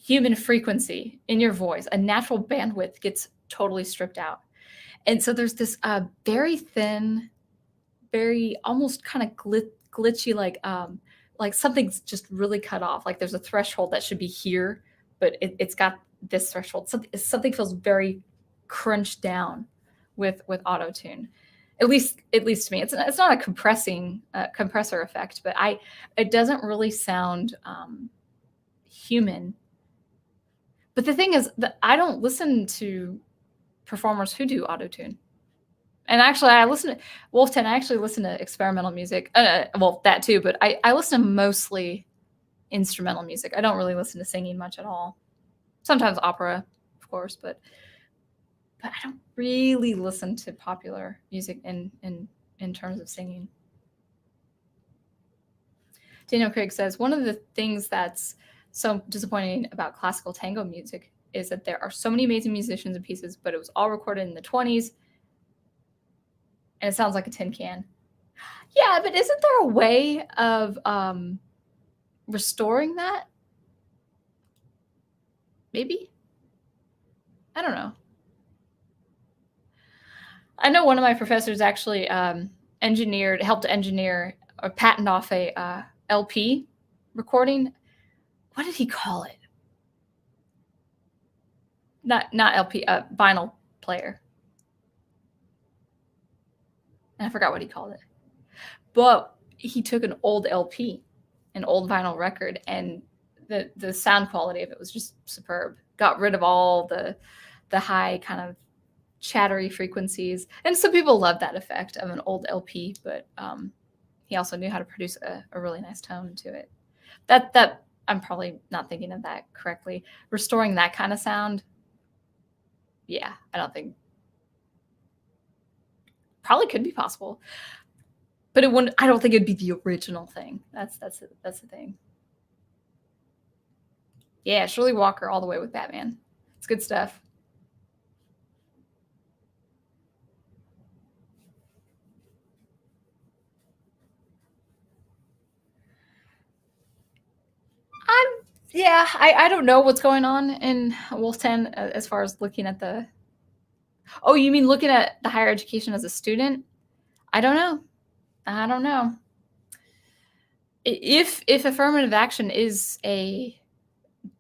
human frequency in your voice, a natural bandwidth gets totally stripped out. And so there's this very thin, very almost kind of glitchy, like something's just really cut off. Like there's a threshold that should be here, but it's got this threshold. Something feels very crunched down with auto tune. At least to me, it's not a compressor effect, but it doesn't really sound human. But the thing is that I don't listen to performers who do auto tune. And actually, I listen to Wolf 10. I actually listen to experimental music. Well, that too, but I listen to mostly instrumental music. I don't really listen to singing much at all. Sometimes opera, of course, but I don't really listen to popular music in terms of singing. Daniel Craig says, one of the things that's so disappointing about classical tango music is that there are so many amazing musicians and pieces, but it was all recorded in the 1920s, and it sounds like a tin can. Yeah, but isn't there a way of restoring that? Maybe? I don't know. I know one of my professors actually helped engineer or patent off a LP recording. What did he call it? Not LP, vinyl player. And I forgot what he called it. But he took an old LP, an old vinyl record, and the sound quality of it was just superb. Got rid of all the high kind of chattery frequencies. And some people love that effect of an old LP, but he also knew how to produce a really nice tone to it. That I'm probably not thinking of that correctly. Restoring that kind of sound, yeah, I don't think probably could be possible, but it wouldn't. I don't think it'd be the original thing. That's the thing. Yeah, Shirley Walker all the way with Batman. It's good stuff. I don't know what's going on in Wolf 10 as far as looking at the. Oh, you mean looking at the higher education as a student? I don't know. If affirmative action is a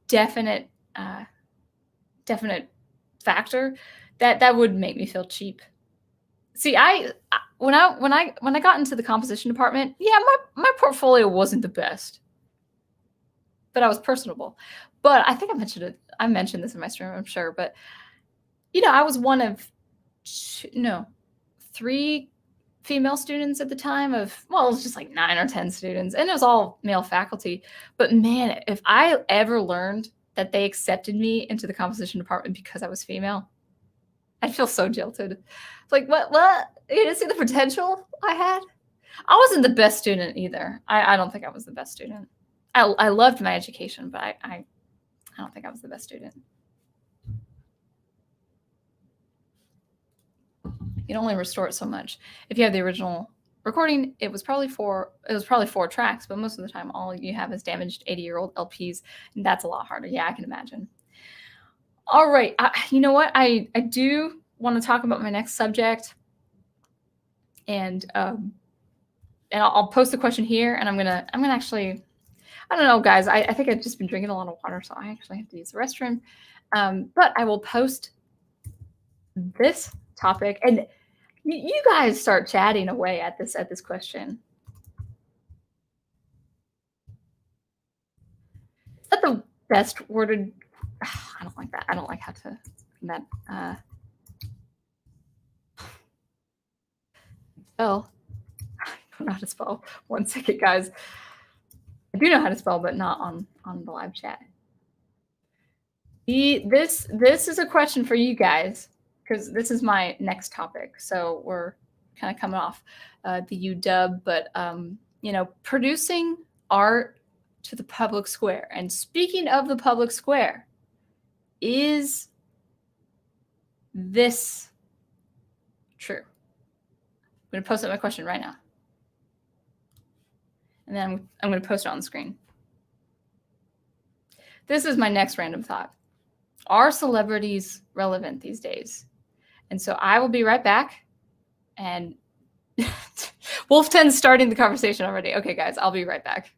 definite factor, that would make me feel cheap. See, when I got into the composition department, yeah, my portfolio wasn't the best, but I was personable. But I think I mentioned it. I mentioned this in my stream, I'm sure. But I was one of 3 female students at the time it was just like 9 or 10 students, and it was all male faculty. But man, if I ever learned that they accepted me into the composition department because I was female, I'd feel so jilted. It's like, what? You didn't see the potential I had? I wasn't the best student either. I don't think I was the best student. I loved my education, but I don't think I was the best student. You can only restore it so much. If you have the original recording, it was probably 4 tracks, but most of the time all you have is damaged 80-year-old LPs, and that's a lot harder. Yeah, I can imagine. All right, you know what? I do want to talk about my next subject, and I'll post the question here, and I'm gonna actually. I don't know, guys. I think I've just been drinking a lot of water, so I actually have to use the restroom. But I will post this topic, and you guys start chatting away at this question. Is that the best worded? I don't like that. I don't like how to that spell. I don't know how to spell. 1 second, guys. I do know how to spell, but not on the live chat. This is a question for you guys because this is my next topic. So we're kind of coming off the UW, but producing art to the public square. And speaking of the public square, is this true? I'm going to post up my question right now. And then I'm going to post it on the screen. This is my next random thought. Are celebrities relevant these days? And so I will be right back. And Wolf 10's starting the conversation already. Okay, guys, I'll be right back.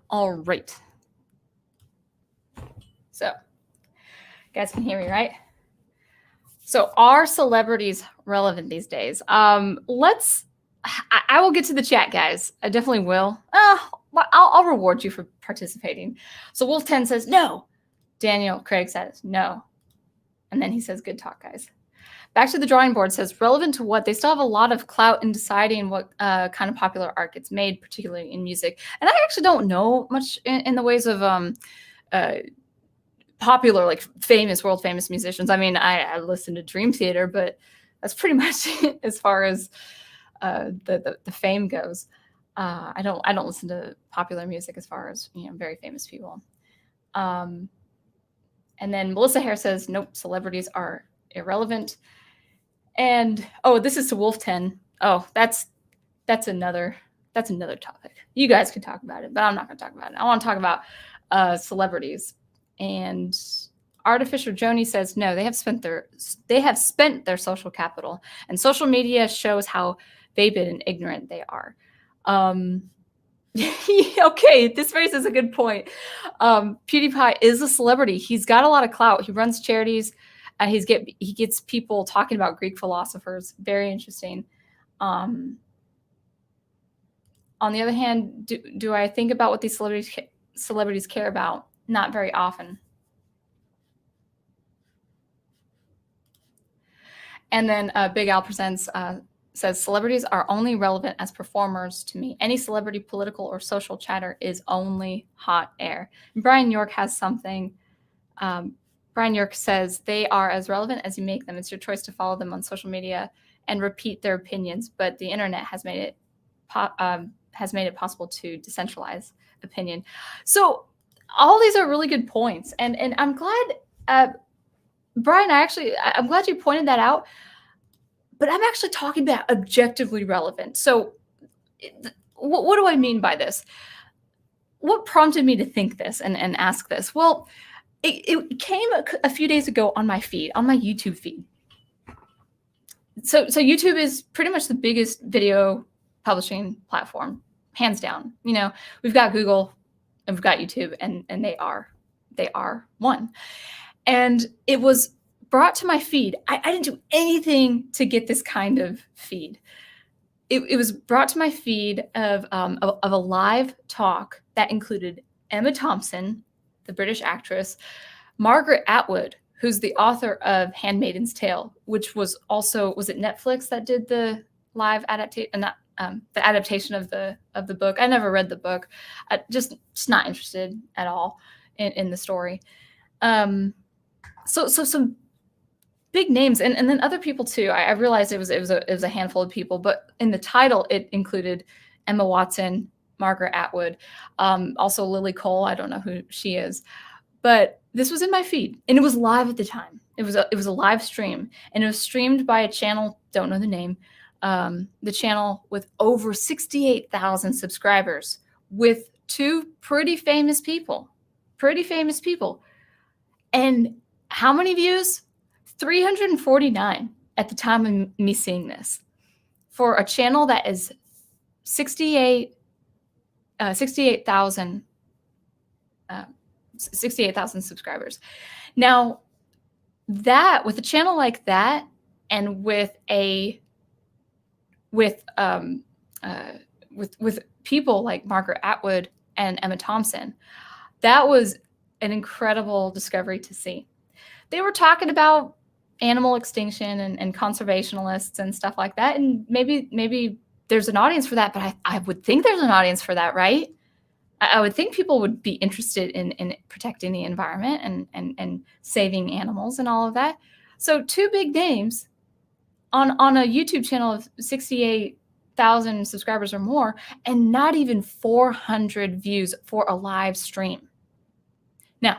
All right. So, you guys can hear me, right? So, are celebrities relevant these days? I will get to the chat, guys. I definitely will. I'll reward you for participating. So, Wolf 10 says no. Daniel Craig says no. And then he says, good talk, guys. Back to the drawing board says, relevant to what? They still have a lot of clout in deciding what kind of popular art gets made, particularly in music. And I actually don't know much in the ways of popular, like world famous musicians. I mean, I listen to Dream Theater, but that's pretty much as far as the fame goes. I don't listen to popular music as far as very famous people. And then Melissa Hare says, nope, celebrities are irrelevant. And this is to Wolf 10. Oh, that's another topic. You guys can talk about it, but I'm not going to talk about it. I want to talk about celebrities. And Artificial Joni says no. They have spent their social capital, and social media shows how vapid and ignorant they are. Okay, this raises a good point. PewDiePie is a celebrity. He's got a lot of clout. He runs charities. He gets people talking about Greek philosophers. Very interesting. On the other hand, do I think about what these celebrities care about? Not very often. And then Big Al Presents says, celebrities are only relevant as performers to me. Any celebrity, political, or social chatter is only hot air. And Brian York has something. Brian York says, celebrities are only relevant as performers to me. Any celebrity, political, or social chatter is only hot air. Brian York says they are as relevant as you make them. It's your choice to follow them on social media and repeat their opinions, but the internet has made it possible to decentralize opinion. So all these are really good points, and I'm glad, Brian. I'm glad you pointed that out. But I'm actually talking about objectively relevant. So, what do I mean by this? What prompted me to think this and ask this? Well, it came a few days ago on my feed, on my YouTube feed. So YouTube is pretty much the biggest video publishing platform, hands down. You know, we've got Google and we've got YouTube, and they are one. And it was brought to my feed. I didn't do anything to get this kind of feed. It was brought to my feed of a live talk that included Emma Thompson, the British actress, Margaret Atwood, who's the author of Handmaid's Tale, which was it Netflix that did the live adaptation, the adaptation of the book. I never read the book. Just not interested at all in the story. So some big names, and then other people too. I realized it was a handful of people, but in the title it included Emma Watson, Margaret Atwood, also Lily Cole. I don't know who she is, but this was in my feed, and it was live at the time. It was a live stream, and it was streamed by a channel, don't know the name, the channel with over 68,000 subscribers, with two pretty famous people, and how many views? 349 at the time of me seeing this, for a channel that is 68,000 subscribers. Now, that with a channel like that, and with people like Margaret Atwood and Emma Thompson, that was an incredible discovery to see. They were talking about animal extinction and conservationists and stuff like that. And maybe there's an audience for that, but I would think there's an audience for that, right? I would think people would be interested in protecting the environment and saving animals and all of that. So two big names on a YouTube channel of 68,000 subscribers or more, and not even 400 views for a live stream. Now,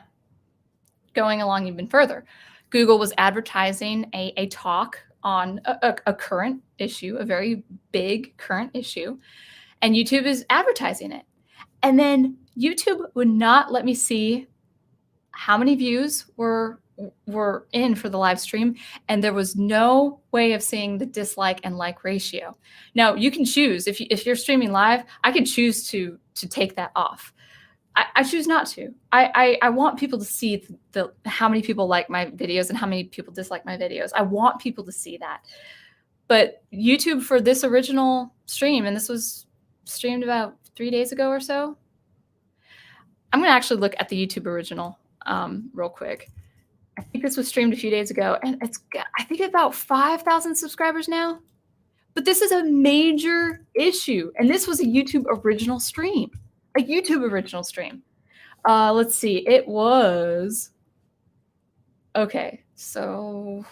going along even further, Google was advertising a talk on a current issue, a very big current issue, and YouTube is advertising it. And then YouTube would not let me see how many views were in for the live stream, and there was no way of seeing the dislike and like ratio. Now, you can choose, if you're streaming live, I could choose to take that off. I choose not to. I want people to see how many people like my videos and how many people dislike my videos. I want people to see that. But YouTube, for this original stream, and this was streamed about 3 days ago or so. I'm going to actually look at the YouTube original real quick. I think this was streamed a few days ago, and I think about 5,000 subscribers now. But this is a major issue, and this was a YouTube original stream. Let's see. It was, okay, so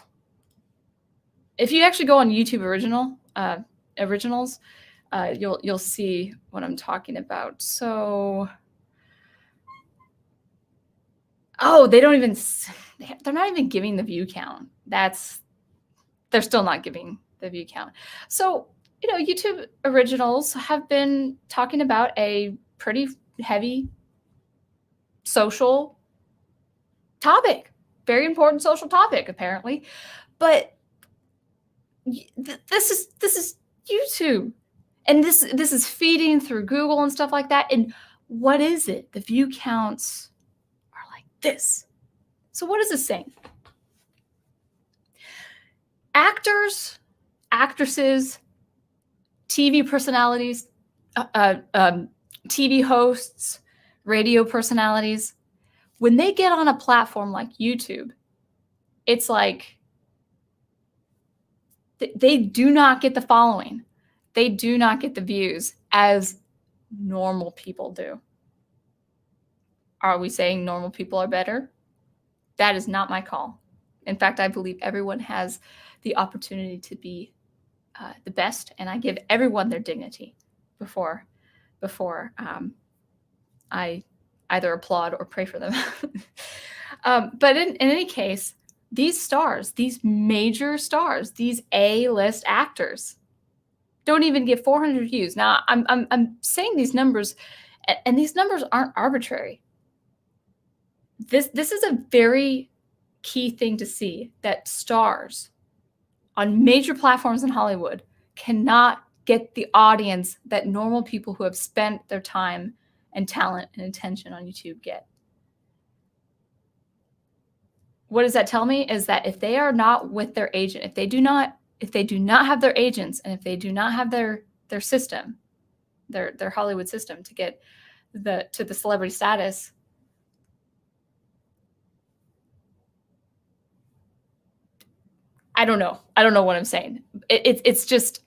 if you actually go on YouTube originals, you'll see what I'm talking about. So, oh, they're not even giving the view count. They're still not giving the view count. So, YouTube originals have been talking about a pretty heavy social topic, very important social topic, apparently. But this is YouTube, and this is feeding through Google and stuff like that. And what is it? The view counts are like this. So what is this saying? Actors, actresses, TV personalities, TV hosts, radio personalities, when they get on a platform like YouTube, it's like they do not get the following. They do not get the views as normal people do. Are we saying normal people are better? That is not my call. In fact, I believe everyone has the opportunity to be the best, and I give everyone their dignity before I either applaud or pray for them. But in any case, these stars, these major stars, these A-list actors, don't even get 400 views. Now, I'm saying these numbers, and these numbers aren't arbitrary. This is a very key thing to see, that stars on major platforms in Hollywood cannot get the audience that normal people who have spent their time and talent and attention on YouTube get. What does that tell me? Is that if they are not with their agent, if they do not have their agents, and if they do not have their system, their Hollywood system to get to the celebrity status, I don't know. I don't know what I'm saying. It's just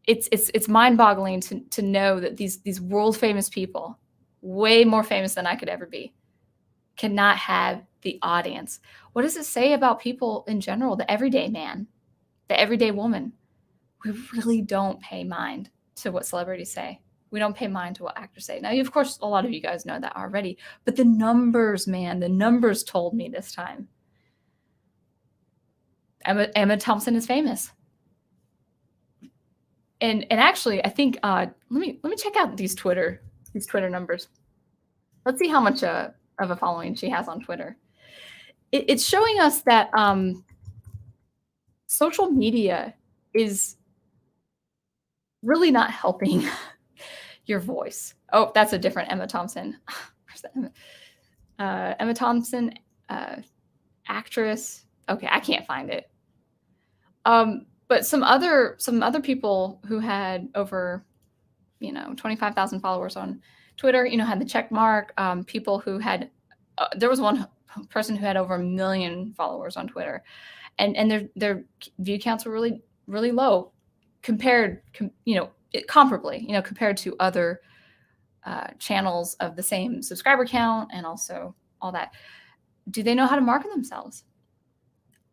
it's mind-boggling to know that these world famous people, way more famous than I could ever be, cannot have the audience. What does it say about people in general? The everyday man, the everyday woman. We really don't pay mind to what celebrities say. We don't pay mind to what actors say. Now, of course, a lot of you guys know that already, but the numbers, man, the numbers told me this time. Emma Thompson is famous. And actually, I think let me check out these Twitter numbers. Let's see how much of a following she has on Twitter. It's showing us that social media is really not helping your voice. Oh, that's a different Emma Thompson. Where's that Emma Thompson, actress. Okay, I can't find it. But some other people who had over, 25,000 followers on Twitter, had the check mark. People who had, there was one person who had over 1 million followers on Twitter, and their view counts were really, really low compared, comparably, compared to other channels of the same subscriber count and also all that. Do they know how to market themselves?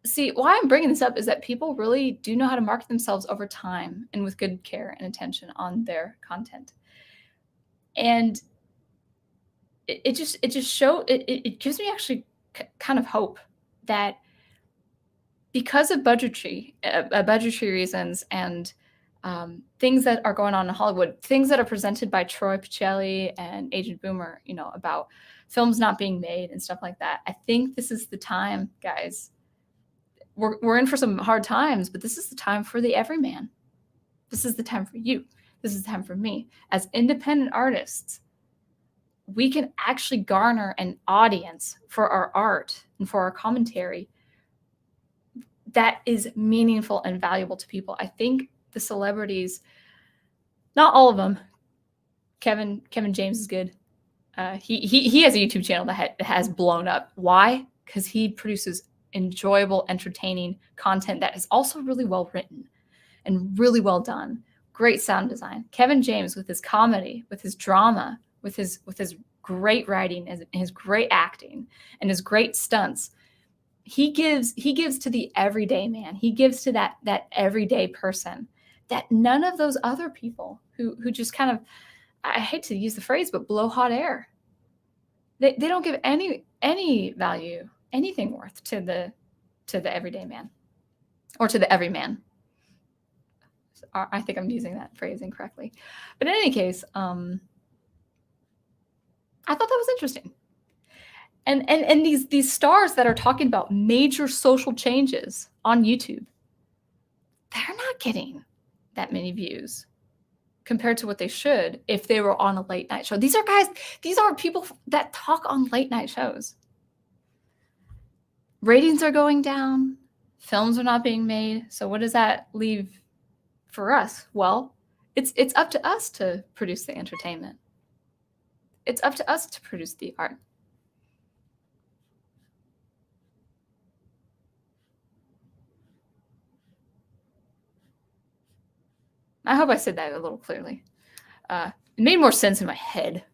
See, why I'm bringing this up is that people really do know how to market themselves over time and with good care and attention on their content. And it gives me actually kind of hope that because of budgetary reasons and things that are going on in Hollywood, things that are presented by Troy Picelli and Agent Boomer, about films not being made and stuff like that. I think this is the time, guys. We're in for some hard times, but this is the time for the everyman. This is the time for you. This is the time for me. As independent artists, we can actually garner an audience for our art and for our commentary that is meaningful and valuable to people. I think the celebrities, not all of them, Kevin James is good. He has a YouTube channel that has blown up. Why? Because he produces enjoyable, entertaining content that is also really well written and really well done. Great sound design. Kevin James, with his comedy, with his drama, with his great writing and his great acting and his great stunts, he gives to the everyday man. He gives to that everyday person that none of those other people who just kind of, I hate to use the phrase, but blow hot air. They don't give any value, anything worth to the everyday man or to the everyman. I think I'm using that phrase incorrectly. But in any case, I thought that was interesting. And these stars that are talking about major social changes on YouTube, they're not getting that many views compared to what they should if they were on a late night show. These are people that talk on late night shows. Ratings are going down. Films are not being made. So what does that leave for us? Well, it's up to us to produce the entertainment. It's up to us to produce the art. I hope I said that a little clearly. It made more sense in my head,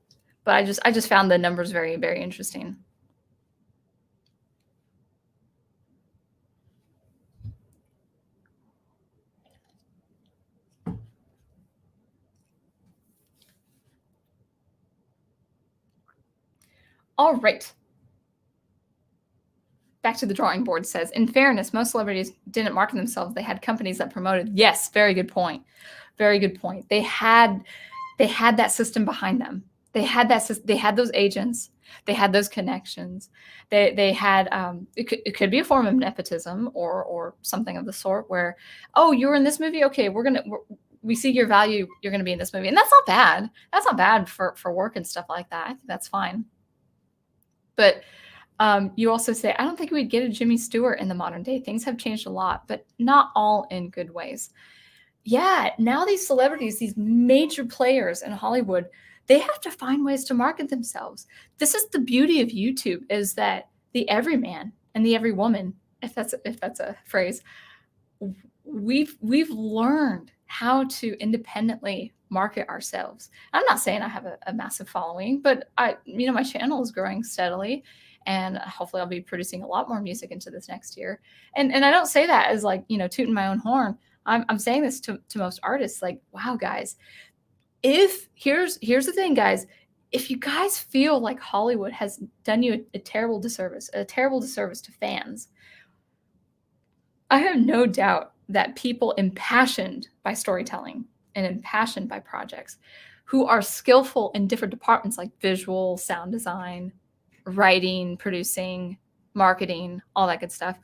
but I just found the numbers very, very interesting. All right. Back to the drawing board says, in fairness, most celebrities didn't market themselves. They had companies that promoted. Yes, very good point. Very good point. They had that system behind them. They had those agents. They had those connections. They had it could be a form of nepotism or something of the sort where, oh, you were in this movie. Okay, we see your value. You're going to be in this movie, and that's not bad. That's not bad for work and stuff like that. I think that's fine. But you also say, I don't think we'd get a Jimmy Stewart in the modern day. Things have changed a lot, but not all in good ways. Yeah, now these celebrities, these major players in Hollywood, they have to find ways to market themselves. This is the beauty of YouTube, is that the everyman and the everywoman, if that's a phrase, we've learned how to independently market ourselves. I'm not saying I have a massive following, but my channel is growing steadily, and hopefully I'll be producing a lot more music into this next year. And I don't say that as like, tooting my own horn. I'm saying this to most artists, like, wow, guys, here's the thing, guys, if you guys feel like Hollywood has done you a terrible disservice to fans, I have no doubt that people impassioned by storytelling and impassioned by projects who are skillful in different departments like visual, sound design, writing, producing, marketing, all that good stuff.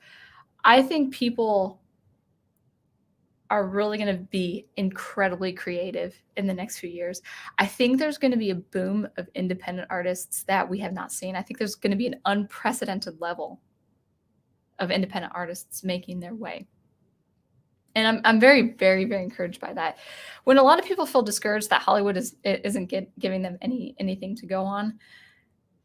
I think people are really going to be incredibly creative in the next few years. I think there's going to be a boom of independent artists that we have not seen. I think there's going to be an unprecedented level of independent artists making their way. And I'm very, very, very encouraged by that. When a lot of people feel discouraged that Hollywood isn't giving them anything to go on,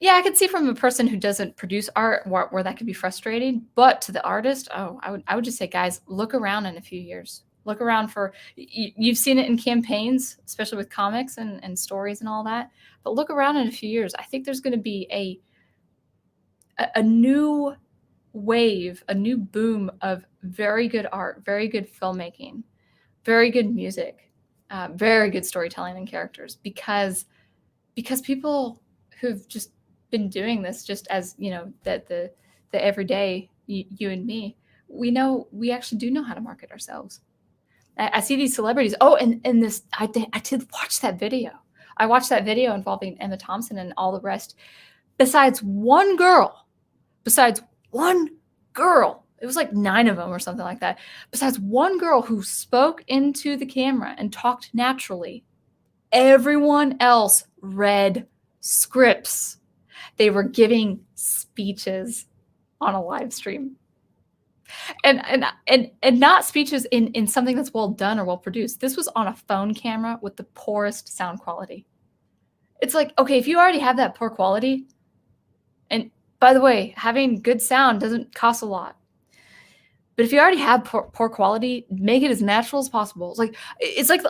yeah, I could see from a person who doesn't produce art where that could be frustrating. But to the artist, I would just say, guys, look around in a few years. Look around for, you've seen it in campaigns, especially with comics and stories and all that. But look around in a few years. I think there's going to be a new wave, a new boom of very good art, very good filmmaking, very good music, very good storytelling and characters, because people who've just been doing this, just as that the everyday you and me, we actually do know how to market ourselves. I see these celebrities. Oh, and this, I did watch that video. I watched that video involving Emma Thompson and all the rest. Besides one girl, it was like 9 of them or something like that. Besides one girl who spoke into the camera and talked naturally, everyone else read scripts. They were giving speeches on a live stream. And not speeches in something that's well done or well produced. This was on a phone camera with the poorest sound quality. It's like, okay, if you already have that poor quality, and by the way, having good sound doesn't cost a lot. But if you already have poor quality, make it as natural as possible. It's like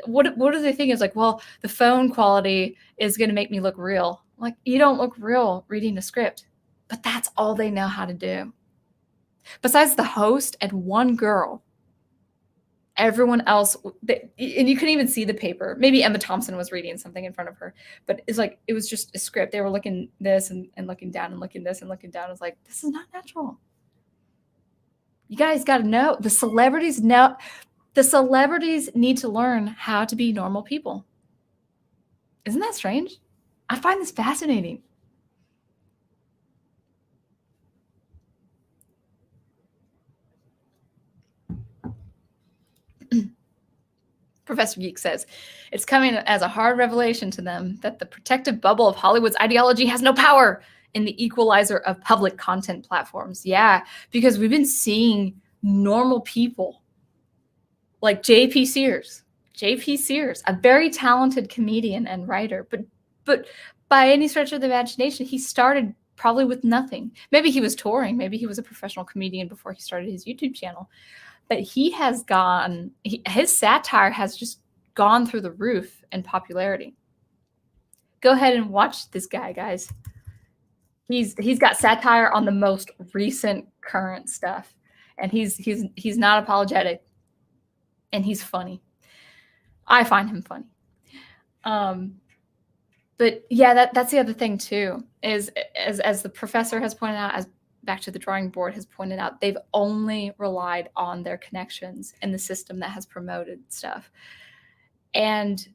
what do they think? It's like, well, the phone quality is going to make me look real. Like, you don't look real reading a script, but that's all they know how to do. Besides the host and one girl, everyone else, and you couldn't even see the paper. Maybe Emma Thompson was reading something in front of her, but it's like, it was just a script. They were looking this and looking down and looking this and looking down. It's like, this is not natural. You guys got to know, the celebrities need to learn how to be normal people. Isn't that strange? I find this fascinating. Professor Geek says, it's coming as a hard revelation to them that the protective bubble of Hollywood's ideology has no power in the equalizer of public content platforms. Yeah, because we've been seeing normal people like JP Sears, a very talented comedian and writer, but by any stretch of the imagination, he started probably with nothing. Maybe he was touring, maybe he was a professional comedian before he started his YouTube channel. But his satire has just gone through the roof in popularity. Go ahead and watch this guy, guys. He's got satire on the most recent current stuff, and he's not apologetic, and he's funny. I find him funny. But yeah, that's the other thing too, is as the professor has pointed out, as back to the drawing board has pointed out, they've only relied on their connections in the system that has promoted stuff. And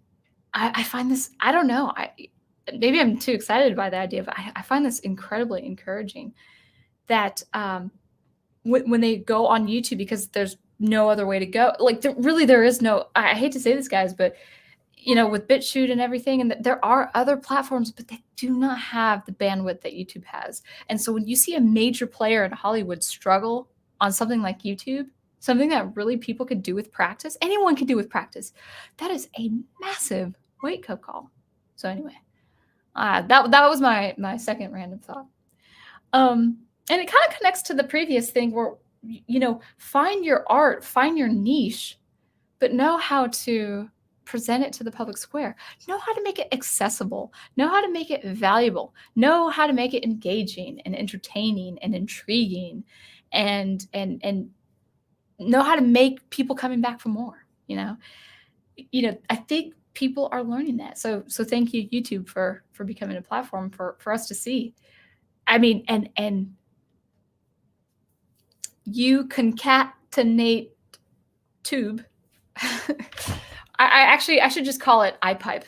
I find this, I don't know, maybe I'm too excited by the idea, but I find this incredibly encouraging that when they go on YouTube, because there's no other way to go. Like there is no, I hate to say this, guys, but with BitChute and everything, and there are other platforms, but they do not have the bandwidth that YouTube has. And so when you see a major player in Hollywood struggle on something like YouTube, something that really people could do with practice, anyone could do with practice, that is a massive wake-up call. So anyway, that was my second random thought. And it kind of connects to the previous thing where, find your art, find your niche, but know how to present it to the public square. Know how to make it accessible. Know how to make it valuable. Know how to make it engaging and entertaining and intriguing, and know how to make people coming back for more. I think people are learning that. So thank you, YouTube, for becoming a platform for us to see. I mean, and you concatenate tube. I should just call it iPipe,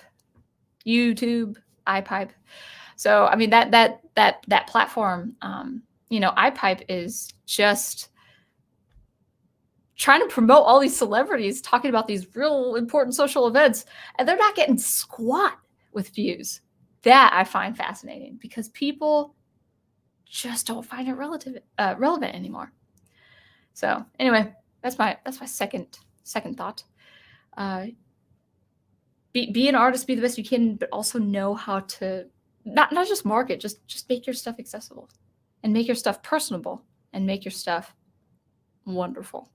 YouTube, iPipe. So I mean that platform, iPipe is just trying to promote all these celebrities talking about these real important social events, and they're not getting squat with views. That I find fascinating, because people just don't find it relevant anymore. So anyway, that's my second thought. Be an artist, be the best you can, but also know how to not just market, just make your stuff accessible, and make your stuff personable, and make your stuff wonderful.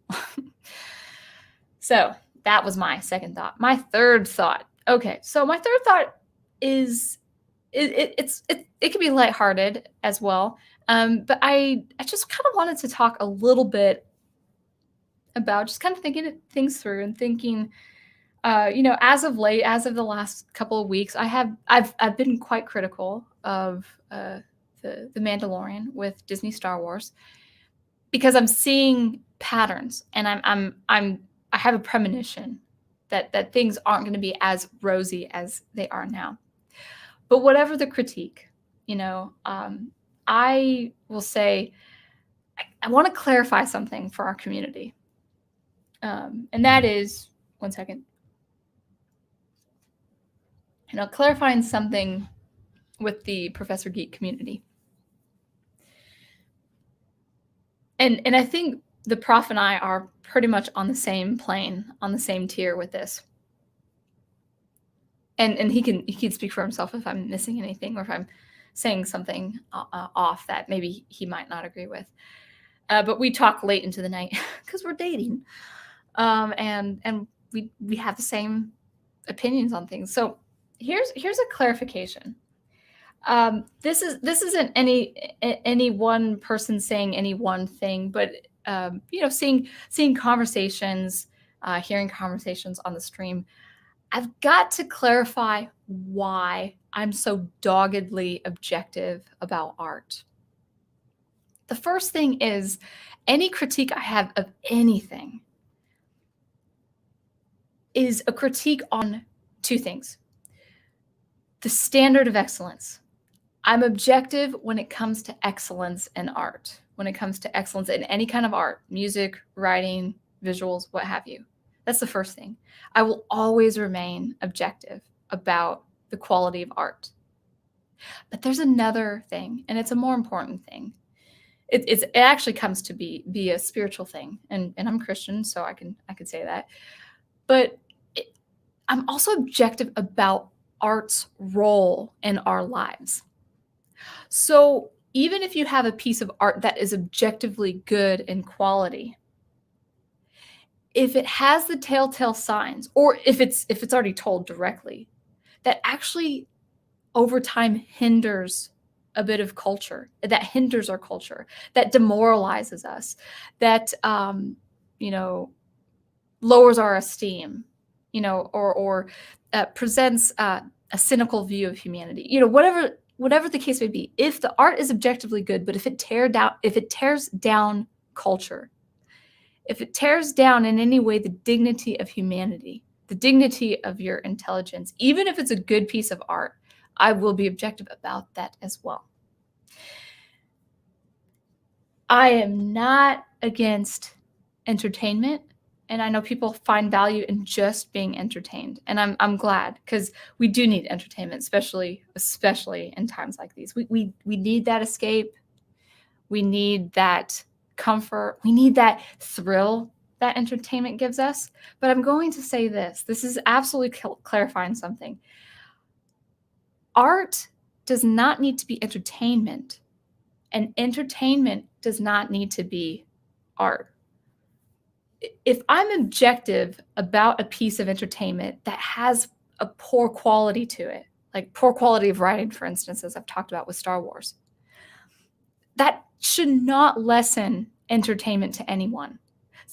So that was my second thought. My third thought. Okay, so my third thought is it can be lighthearted as well, but I just kind of wanted to talk a little bit about just kind of thinking things through and thinking. As of late, as of the last couple of weeks, I've been quite critical of the Mandalorian with Disney Star Wars, because I'm seeing patterns, and I have a premonition that things aren't going to be as rosy as they are now. But whatever the critique, I will say I want to clarify something for our community, and that is, one second. Clarifying something with the Professor Geek community. And I think the prof and I are pretty much on the same plane, on the same tier with this. And he can speak for himself if I'm missing anything, or if I'm saying something off that maybe he might not agree with. But we talk late into the night because we're dating, and we have the same opinions on things. So here's a clarification. This isn't any one person saying any one thing, but seeing conversations, hearing conversations on the stream. I've got to clarify why I'm so doggedly objective about art. The first thing is, any critique I have of anything is a critique on two things. The standard of excellence. I'm objective when it comes to excellence in art, when it comes to excellence in any kind of art, music, writing, visuals, what have you. That's the first thing. I will always remain objective about the quality of art. But there's another thing, and it's a more important thing. It actually comes to be a spiritual thing, and I'm Christian, so I can say that. But I'm also objective about art's role in our lives. So even if you have a piece of art that is objectively good in quality, if it has the telltale signs, or if it's already told directly, that actually over time hinders a bit of culture, that hinders our culture, that demoralizes us, that lowers our esteem, or presents a cynical view of humanity. You know, whatever the case may be, if the art is objectively good, but if it tears down culture, if it tears down in any way the dignity of humanity, the dignity of your intelligence, even if it's a good piece of art, I will be objective about that as well. I am not against entertainment, and I know people find value in just being entertained, and I'm glad, because we do need entertainment, especially in times like these. We need that escape. We need that comfort. We need that thrill that entertainment gives us. But I'm going to say this. This is absolutely clarifying something. Art does not need to be entertainment, and entertainment does not need to be art. If I'm objective about a piece of entertainment that has a poor quality to it, like poor quality of writing, for instance, as I've talked about with Star Wars, that should not lessen entertainment to anyone.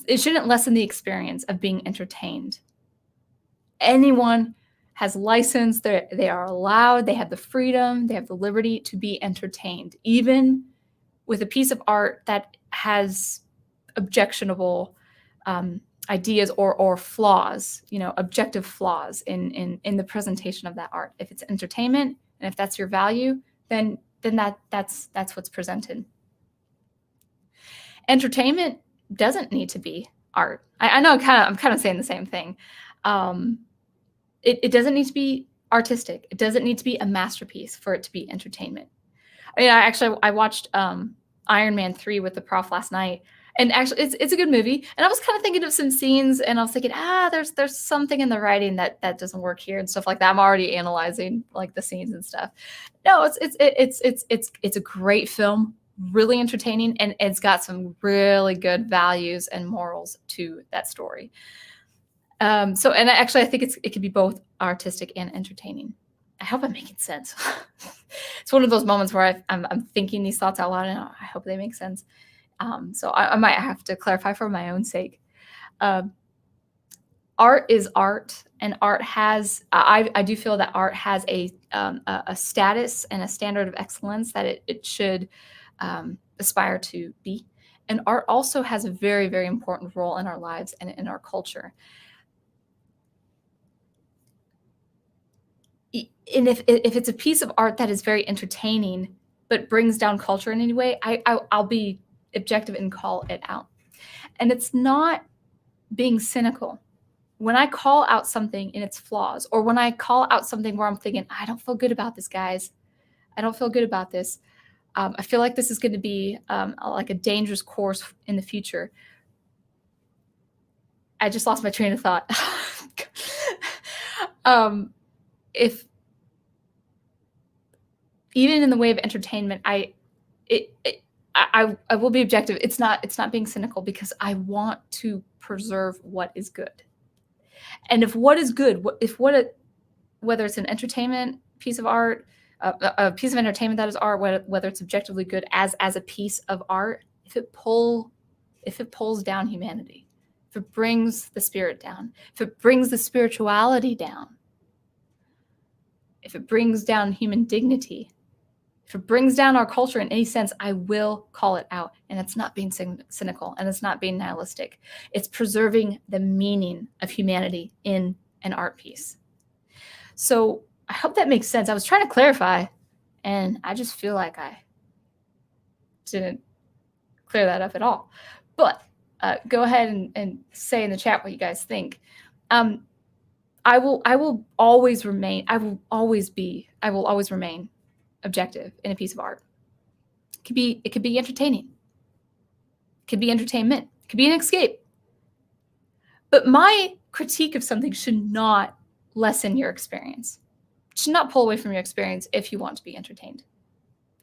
It shouldn't lessen the experience of being entertained. Anyone has license, they are allowed, they have the freedom, they have the liberty to be entertained, even with a piece of art that has objectionable ideas or flaws, objective flaws in the presentation of that art. If it's entertainment and if that's your value, then that's what's presented. Entertainment doesn't need to be art. I know I'm kind of saying the same thing. It doesn't need to be artistic. It doesn't need to be a masterpiece for it to be entertainment. I mean, I watched Iron Man 3 with the prof last night, and actually it's a good movie. And I was kind of thinking of some scenes, and I was thinking, there's something in the writing that doesn't work here and stuff like that. I'm already analyzing like the scenes and stuff. No, it's a great film, really entertaining, and it's got some really good values and morals to that story. And actually, I think it could be both artistic and entertaining. I hope I'm making sense. It's one of those moments where I'm thinking these thoughts out loud, and I hope they make sense. So I might have to clarify for my own sake. Art is art, and art has. I do feel that art has a status and a standard of excellence that it should aspire to be. And art also has a very, very important role in our lives and in our culture. And if it's a piece of art that is very entertaining but brings down culture in any way, I'll be objective and call it out. And it's not being cynical. When I call out something in its flaws, or when I call out something where I'm thinking, I don't feel good about this, guys. I don't feel good about this. I feel like this is going to be like a dangerous course in the future. I just lost my train of thought. If even in the way of entertainment, I will be objective. It's not being cynical, because I want to preserve what is good. And if what is good, whether it's an entertainment piece of art, a piece of entertainment that is art, whether it's objectively good as a piece of art, if it pulls down humanity, if it brings the spirit down, if it brings the spirituality down, if it brings down human dignity, if it brings down our culture in any sense, I will call it out. And it's not being cynical, and it's not being nihilistic. It's preserving the meaning of humanity in an art piece. So I hope that makes sense. I was trying to clarify, and I just feel like I didn't clear that up at all. But go ahead and say in the chat what you guys think. I will always remain objective in a piece of art. It could be entertaining. It could be entertainment. It could be an escape. But my critique of something should not lessen your experience. It should not pull away from your experience if you want to be entertained,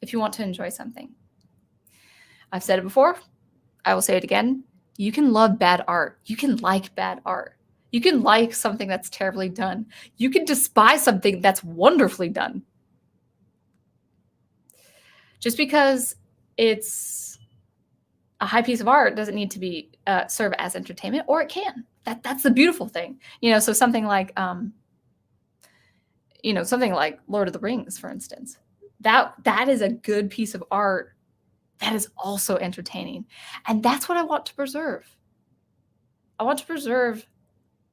if you want to enjoy something. I've said it before. I will say it again. You can love bad art. You can like bad art. You can like something that's terribly done. You can despise something that's wonderfully done. Just because it's a high piece of art doesn't need to be serve as entertainment, or it can. That's the beautiful thing. So something like something like Lord of the Rings, for instance. That is a good piece of art that is also entertaining. And that's what I want to preserve. I want to preserve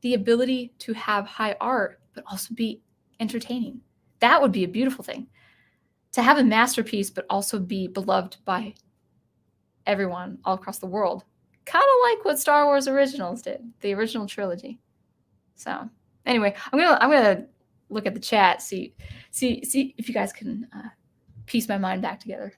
the ability to have high art, but also be entertaining. That would be a beautiful thing. To have a masterpiece, but also be beloved by everyone all across the world. Kind of like what Star Wars Originals did, the original trilogy. So anyway, I'm gonna look at the chat, see if you guys can piece my mind back together.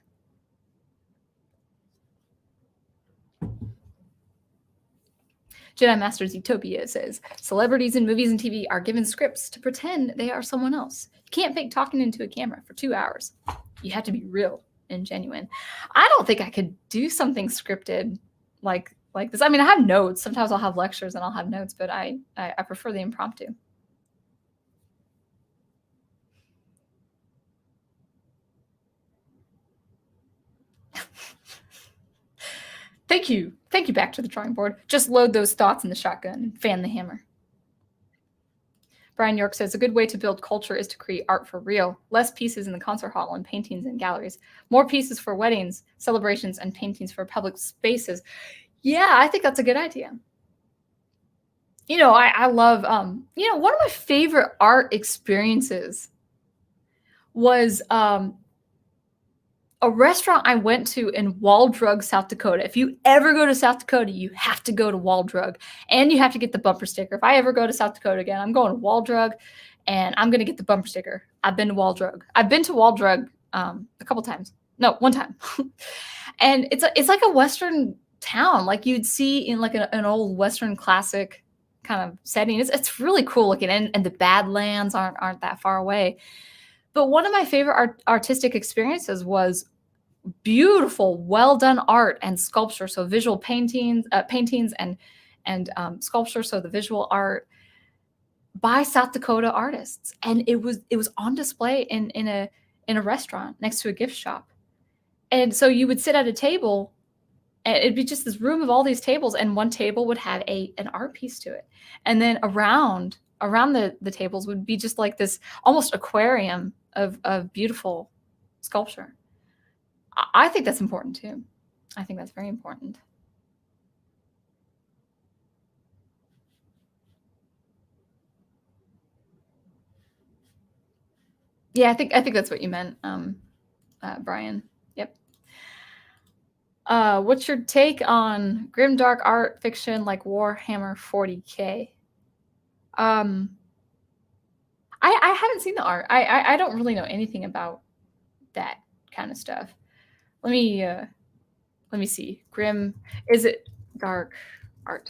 Jedi Masters Utopia says, celebrities in movies and TV are given scripts to pretend they are someone else. You can't fake talking into a camera for 2 hours. You have to be real and genuine. I don't think I could do something scripted like this. I mean, I have notes. Sometimes I'll have lectures and I'll have notes, but I prefer the impromptu. Thank you. Thank you, back to the drawing board. Just load those thoughts in the shotgun and fan the hammer. Brian York says, a good way to build culture is to create art for real. Less pieces in the concert hall and paintings in galleries. More pieces for weddings, celebrations, and paintings for public spaces. Yeah, I think that's a good idea. I love, one of my favorite art experiences was a restaurant I went to in Waldrug, South Dakota. If you ever go to South Dakota, you have to go to Waldrug, and you have to get the bumper sticker. If I ever go to South Dakota again, I'm going to Waldrug, and I'm going to get the bumper sticker. I've been to Waldrug. I've been to Waldrug a couple times. No, one time. And it's like a Western town, like you'd see in like an old Western classic kind of setting. It's really cool looking, and the Badlands aren't that far away. But one of my favorite artistic experiences was beautiful, well done art and sculpture. So visual paintings and sculpture. So the visual art by South Dakota artists, and it was on display in a restaurant next to a gift shop. And so you would sit at a table, and it'd be just this room of all these tables, and one table would have an art piece to it, and then around the tables would be just like this almost aquarium of beautiful sculpture. I think that's important too. I think that's very important. Yeah, I think that's what you meant, Brian. Yep. What's your take on grimdark art fiction like Warhammer 40K? I haven't seen the art. I don't really know anything about that kind of stuff. Let me see. Grim, is it dark art?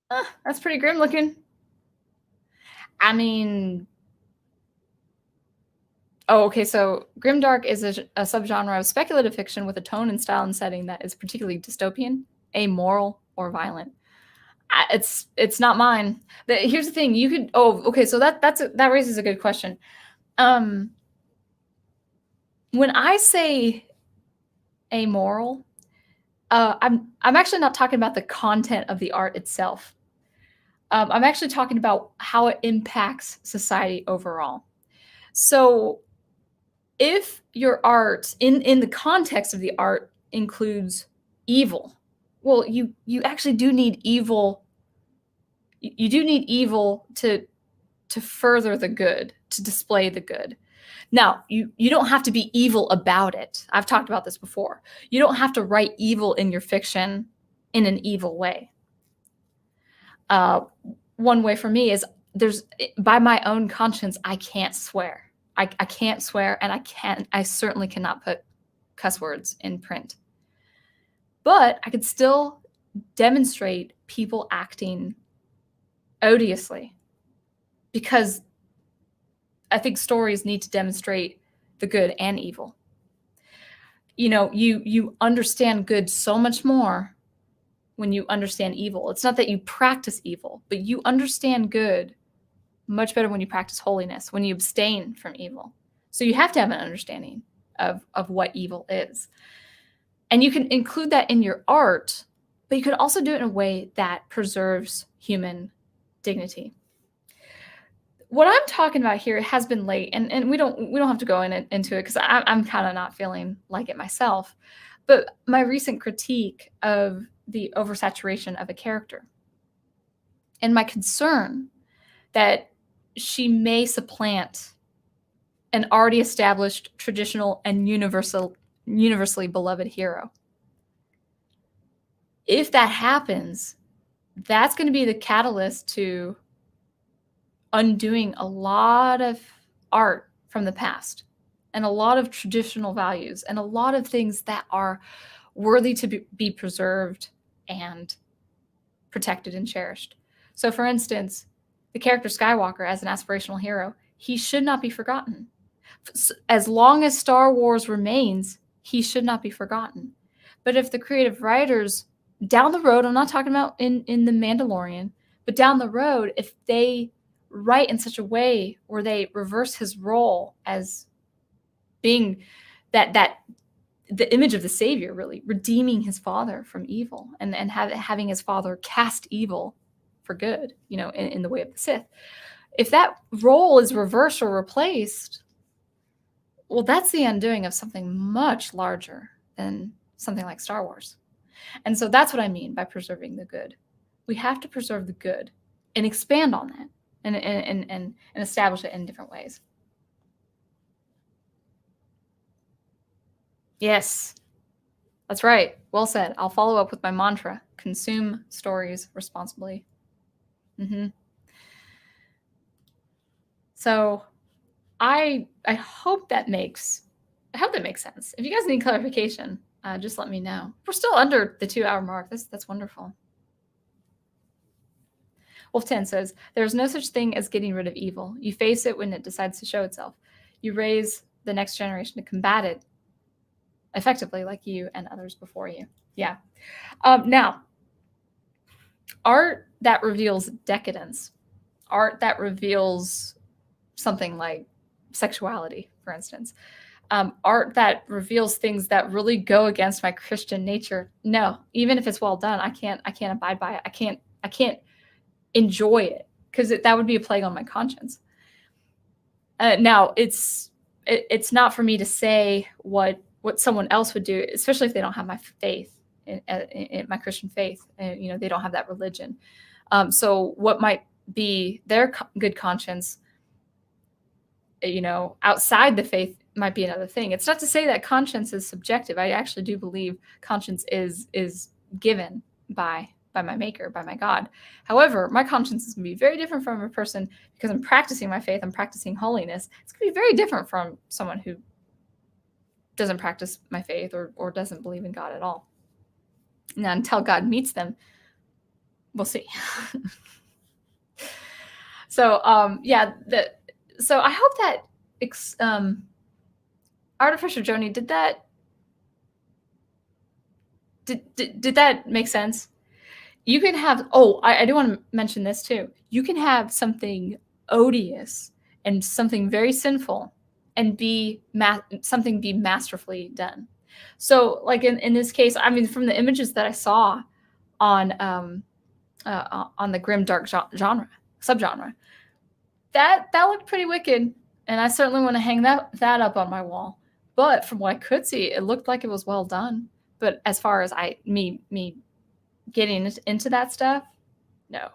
That's pretty grim looking. I mean, okay, so grimdark is a subgenre of speculative fiction with a tone and style and setting that is particularly dystopian, amoral, or violent. It's not mine. Here's the thing: you could. Oh, okay. So that raises a good question. When I say amoral, I'm actually not talking about the content of the art itself. I'm actually talking about how it impacts society overall. So, if your art in the context of the art includes evil, well, you actually do need evil. You do need evil to further the good, to display the good. Now, you don't have to be evil about it. I've talked about this before. You don't have to write evil in your fiction in an evil way. One way for me is by my own conscience, I can't swear. I can't swear, and I certainly cannot put cuss words in print. But I could still demonstrate people acting odiously, because I think stories need to demonstrate the good and evil. You understand good so much more when you understand evil. It's not that you practice evil, but you understand good much better when you practice holiness, when you abstain from evil. So you have to have an understanding of what evil is. And you can include that in your art, but you could also do it in a way that preserves human dignity. what I'm talking about here has been late, and we don't have to go into it because I'm kind of not feeling like it myself. But my recent critique of the oversaturation of a character and my concern that she may supplant an already established, traditional, and universally beloved hero. If that happens, that's going to be the catalyst to undoing a lot of art from the past and a lot of traditional values and a lot of things that are worthy to be preserved and protected and cherished. So, for instance, the character Skywalker as an aspirational hero, he should not be forgotten. As long as Star Wars remains, he should not be forgotten. But if the creative writers down the road, I'm not talking about in The Mandalorian, but down the road, if they write in such a way where they reverse his role as being that the image of the savior, really redeeming his father from evil and having his father cast evil for good, in the way of the Sith. If that role is reversed or replaced, well, that's the undoing of something much larger than something like Star Wars. And so that's what I mean by preserving the good. We have to preserve the good and expand on that and establish it in different ways. Yes, that's right. Well said. I'll follow up with my mantra: consume stories responsibly. So I hope that makes sense. If you guys need clarification, just let me know. We're still under the 2-hour mark. That's wonderful. Wolf 10 says, there's no such thing as getting rid of evil. You face it when it decides to show itself. You raise the next generation to combat it effectively, like you and others before you. Yeah. Now, art that reveals decadence, art that reveals something like sexuality, for instance, art that reveals things that really go against my Christian nature. No, even if it's well done, I can't abide by it. I can't enjoy it because that would be a plague on my conscience. Now, it's not for me to say what someone else would do, especially if they don't have my faith, in my Christian faith. They don't have that religion. So what might be their good conscience, outside the faith, might be another thing. It's not to say that conscience is subjective. I actually do believe conscience is given by my maker, by my God. However, my conscience is going to be very different from a person because I'm practicing my faith, I'm practicing holiness. It's going to be very different from someone who doesn't practice my faith or doesn't believe in God at all. Now, until God meets them, we'll see. So, so I hope that Artificial Joni, did that make sense? You can have, I do want to mention this too. You can have something odious and something very sinful and something be masterfully done. So like in this case, I mean, from the images that I saw on the grim dark subgenre, that looked pretty wicked. And I certainly want to hang that up on my wall. But from what I could see, it looked like it was well done. But as far as me getting into that stuff, no.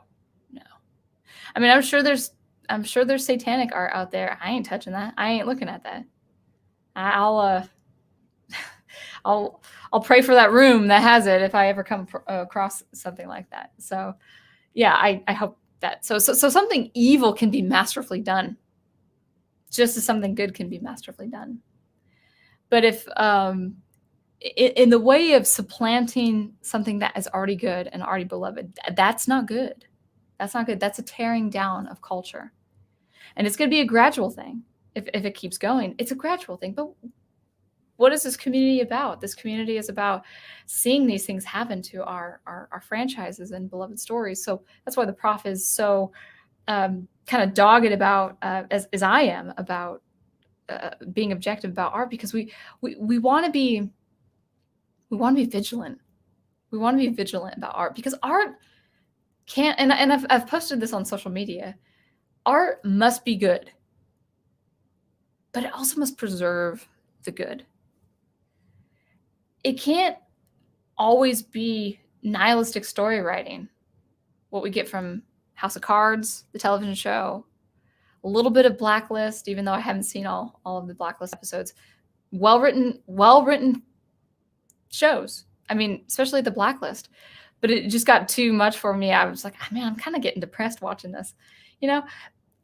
I mean, I'm sure there's satanic art out there. I ain't touching that. I ain't looking at that. I'll pray for that room that has it if I ever come across something like that. So, yeah, I hope that. So something evil can be masterfully done, just as something good can be masterfully done. But if in the way of supplanting something that is already good and already beloved, that's not good. That's not good. That's a tearing down of culture. And it's going to be a gradual thing. If it keeps going, it's a gradual thing. But what is this community about? This community is about seeing these things happen to our franchises and beloved stories. So that's why the prof is so kind of dogged about, as I am, about being objective about art, because we want to be vigilant. We want to be vigilant about art, because art can't, and I've posted this on social media. art must be good, but it also must preserve the good. It can't always be nihilistic story writing, what we get from House of Cards, the television show, a little bit of Blacklist, even though I haven't seen all of the Blacklist episodes. Well written shows. I mean, especially the Blacklist. But it just got too much for me. I was like, oh, man, I'm kind of getting depressed watching this. You know,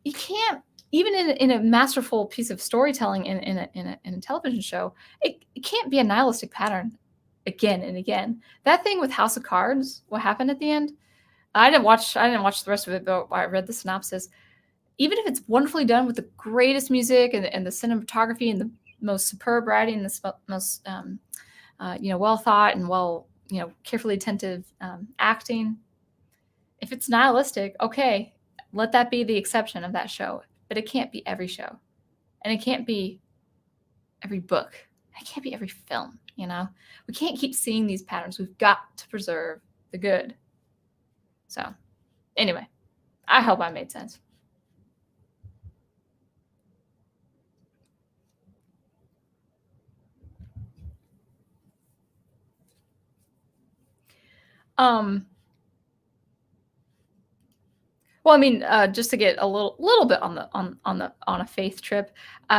you can't, even in a masterful piece of storytelling in a television show, it can't be a nihilistic pattern again and again. That thing with House of Cards, what happened at the end? I didn't watch the rest of it, but I read the synopsis. Even if it's wonderfully done with the greatest music and the cinematography and the most superb writing, the most well thought and carefully attentive acting, if it's nihilistic, okay, let that be the exception of that show. But it can't be every show, and it can't be every book. It can't be every film. We can't keep seeing these patterns. We've got to preserve the good. So, anyway, I hope I made sense. Well, I mean, just to get a little bit on a faith trip,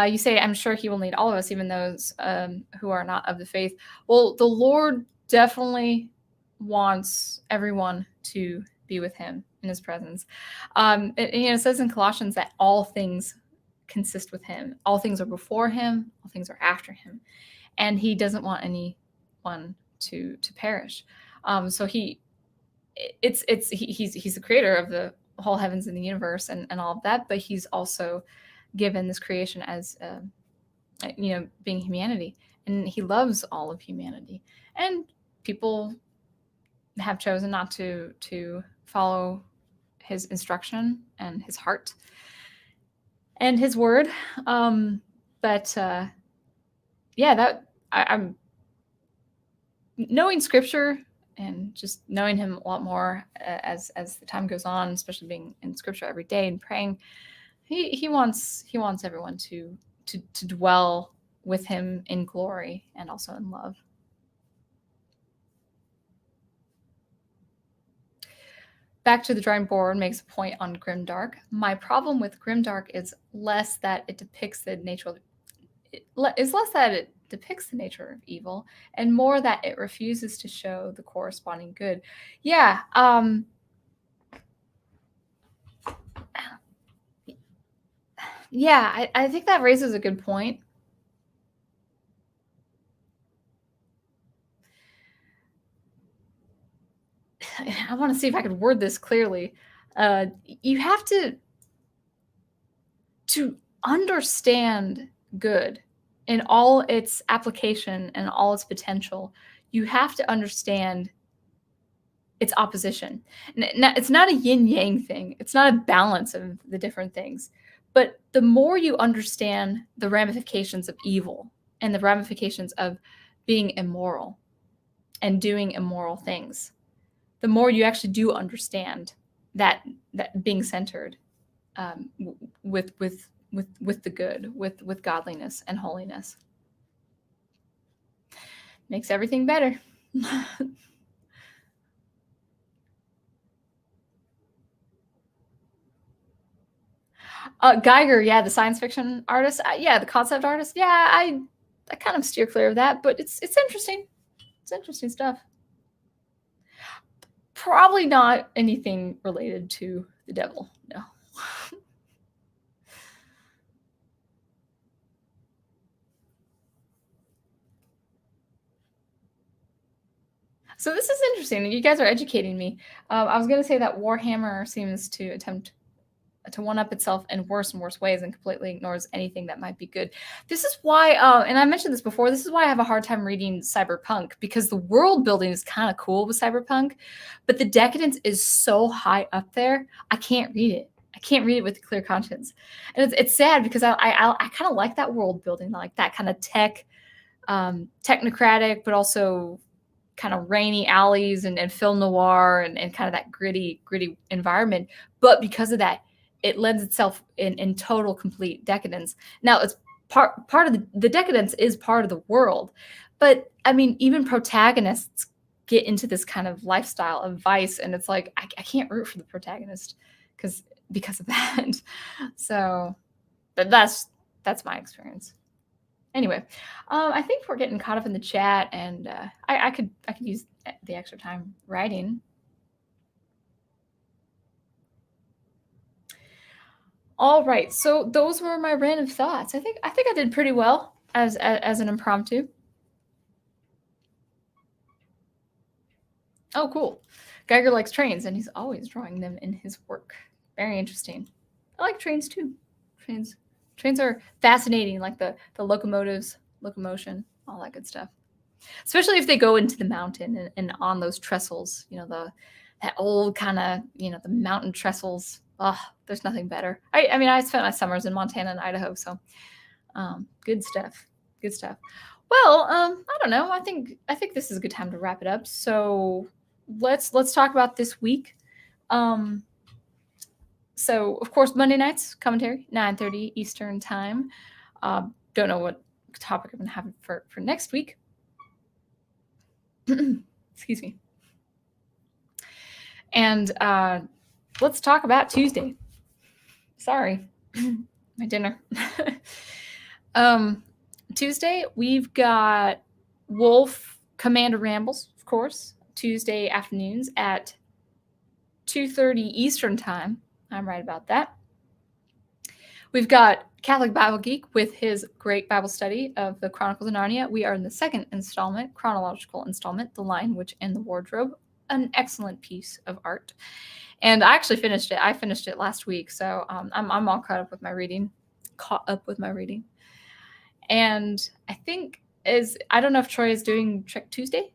you say, "I'm sure He will lead all of us, even those who are not of the faith." Well, the Lord definitely wants everyone to be with Him in His presence. It says in Colossians that all things consist with Him. All things are before Him. All things are after Him, and He doesn't want anyone to perish. So he's the creator of the whole heavens and the universe and all of that, but He's also given this creation as being humanity, and He loves all of humanity. And people have chosen not to follow His instruction and His heart and His word. I'm knowing Scripture and just knowing Him a lot more as the time goes on, especially being in Scripture every day and praying. He wants everyone to dwell with Him in glory and also in love. Back to the Drawing Board makes a point on Grimdark. My problem with Grimdark is less that it depicts the nature of evil, and more that it refuses to show the corresponding good. Yeah. I think that raises a good point. I want to see if I could word this clearly. You have to understand good in all its application and all its potential. You have to understand its opposition. It's not a yin-yang thing. It's not a balance of the different things. But the more you understand the ramifications of evil and the ramifications of being immoral and doing immoral things, the more you actually do understand that being centered with the good, with godliness and holiness. Makes everything better. Geiger, yeah, the science fiction artist. The concept artist. Yeah, I kind of steer clear of that, but it's interesting. It's interesting stuff. Probably not anything related to the devil, no. So this is interesting. You guys are educating me. I was going to say that Warhammer seems to attempt to one-up itself in worse and worse ways and completely ignores anything that might be good. This is why, and I mentioned this before, this is why I have a hard time reading Cyberpunk, because the world building is kind of cool with Cyberpunk, but the decadence is so high up there, I can't read it. I can't read it with a clear conscience. And it's sad because I kind of like that world building, like that kind of technocratic, but also kind of rainy alleys and film noir and kind of that gritty environment. But because of that, it lends itself in total complete decadence. Now it's part of the decadence is part of the world, but I mean, even protagonists get into this kind of lifestyle of vice, and it's like I can't root for the protagonist because of that. So, but that's my experience. Anyway, I think we're getting caught up in the chat, and I could use the extra time writing. All right, so those were my random thoughts. I think I did pretty well as an impromptu. Oh, cool. Geiger likes trains, and he's always drawing them in his work. Very interesting. I like trains too. Trains are fascinating, like the locomotives, locomotion, all that good stuff. Especially if they go into the mountain and on those trestles, that old kind of, the mountain trestles. Oh, there's nothing better. I mean, I spent my summers in Montana and Idaho, so good stuff. Good stuff. Well, I don't know. I think this is a good time to wrap it up. So let's talk about this week. So of course, Monday nights commentary, 9:30 Eastern time. Don't know what topic I'm gonna have for next week. Excuse me. And let's talk about Tuesday. Sorry, my dinner. Tuesday, we've got Wolf Commander Rambles, of course, Tuesday afternoons at 2:30 Eastern time. I'm right about that. We've got Catholic Bible Geek with his great Bible study of the Chronicles of Narnia. We are in the second installment, chronological installment, The Lion, Witch, and the Wardrobe. An excellent piece of art. And I actually finished it. I finished it last week, so I'm all caught up with my reading. And I think I don't know if Troy is doing Trek Tuesday,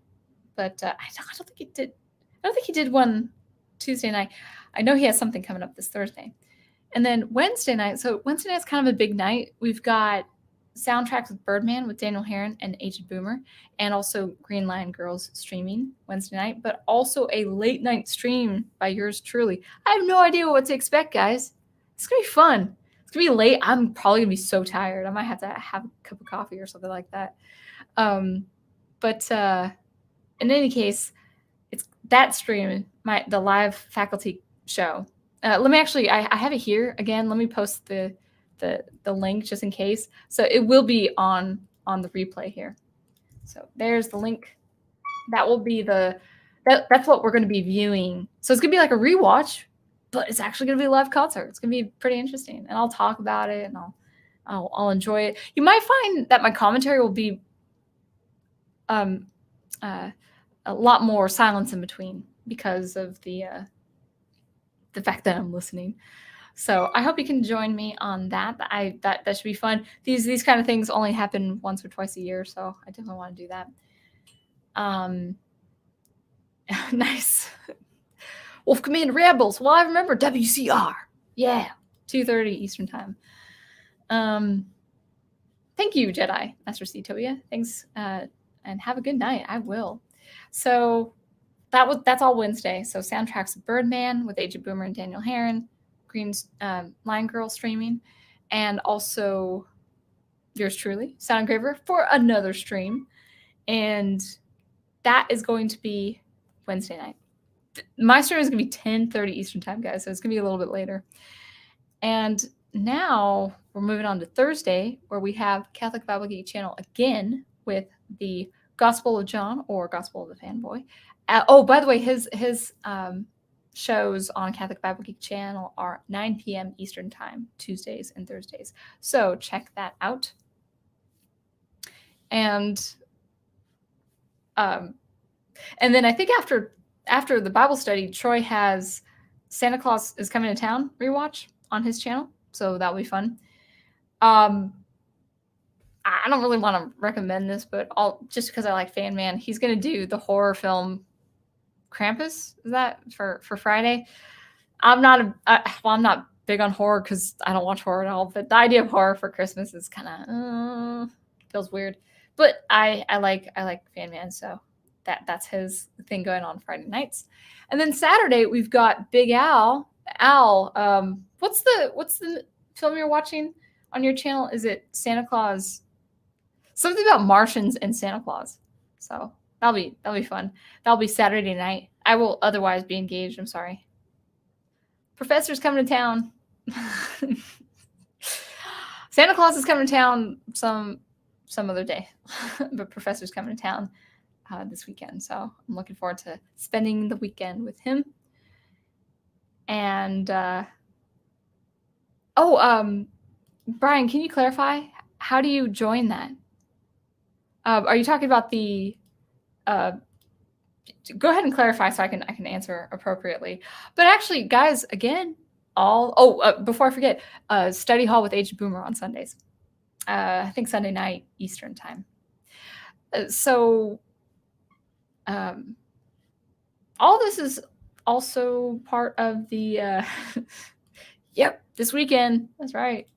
but I don't think he did. I don't think he did one Tuesday night. I know he has something coming up this Thursday. And then Wednesday night, so Wednesday night's kind of a big night. We've got Soundtracks with Birdman with Daniel Herron and Aged Boomer, and also Green Lion Girls streaming Wednesday night, but also a late night stream by yours truly. I have no idea what to expect, guys. It's going to be fun. It's going to be late. I'm probably going to be so tired. I might have to have a cup of coffee or something like that. But in any case, it's that stream, the live faculty show. Let me actually, I have it here again. Let me post the link just in case. So it will be on the replay here. So there's the link. That will be that's what we're going to be viewing. So it's going to be like a rewatch, but it's actually going to be a live concert. It's going to be pretty interesting, and I'll talk about it, and I'll enjoy it. You might find that my commentary will be a lot more silence in between because of the fact that I'm listening. So I hope you can join me on that. That should be fun. These kind of things only happen once or twice a year, so I definitely want to do that. Nice. Wolf Commander Rebels. Well, I remember WCR. Yeah, 2:30 Eastern time. Thank you, Jedi Master Cetobia. Thanks, and have a good night. I will. So that's all Wednesday. So Soundtracks of Birdman with Agent Boomer and Daniel Herron, Green Lion Girl streaming, and also yours truly, Sound Engraver, for another stream. And that is going to be Wednesday night. My stream is going to be 10:30 Eastern time, guys, so it's going to be a little bit later. And now we're moving on to Thursday, where we have Catholic Bible Geek channel again with the Gospel of John, or Gospel of the Fanboy. By the way, his shows on Catholic Bible Geek channel are 9 p.m. Eastern time, Tuesdays and Thursdays. So check that out. And then I think after the Bible study, Troy has Santa Claus is Coming to Town rewatch on his channel, so that'll be fun. I don't really want to recommend this, but just because I like Fan Man, he's gonna do the horror film Krampus. Is that for Friday? I'm not big on horror because I don't watch horror at all. But the idea of horror for Christmas is kind of feels weird. But I like Fan Man, so that's his thing going on Friday nights. And then Saturday we've got Big Al. Al, What's the film you're watching on your channel? Is it Santa Claus? Something about Martians and Santa Claus. So that'll be fun. That'll be Saturday night. I will otherwise be engaged. I'm sorry. Professor's coming to town. Santa Claus is coming to town some other day, but Professor's coming to town this weekend. So I'm looking forward to spending the weekend with him. And Brian, can you clarify? How do you join that? Are you talking about the? Go ahead and clarify so I can answer appropriately. But actually, guys, again, before I forget, study hall with Aged Boomer on Sundays. I think Sunday night Eastern time. All this is also part of the. Yep, this weekend. That's right.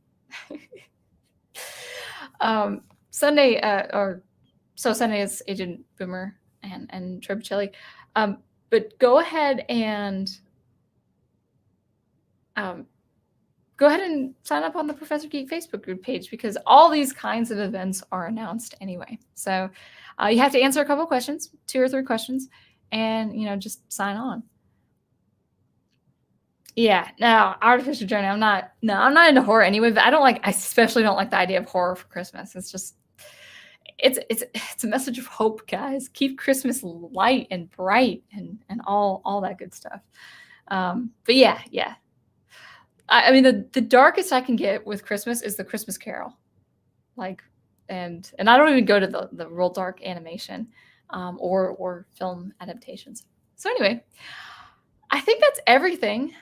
Sunday Sunday is Agent Boomer and Tribucelli. But go ahead and sign up on the Professor Geek Facebook group page, because all these kinds of events are announced anyway. So you have to answer a couple of questions, 2 or 3 questions, and just sign on. Yeah, no, artificial journey. I'm not into horror anyway, but I especially don't like the idea of horror for Christmas. It's just it's a message of hope, guys. Keep Christmas light and bright and all that good stuff. But yeah. I mean, the darkest I can get with Christmas is the Christmas Carol, and I don't even go to the real dark animation or film adaptations. So anyway, I think that's everything.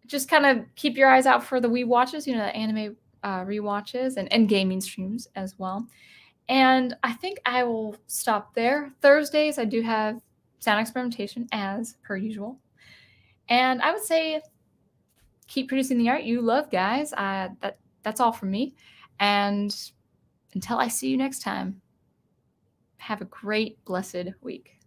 Just kind of keep your eyes out for the Wii watches, the anime rewatches and gaming streams as well. And I think I will stop there. Thursdays, I do have sound experimentation as per usual. And I would say keep producing the art you love, guys. That's all from me. And until I see you next time, have a great, blessed week.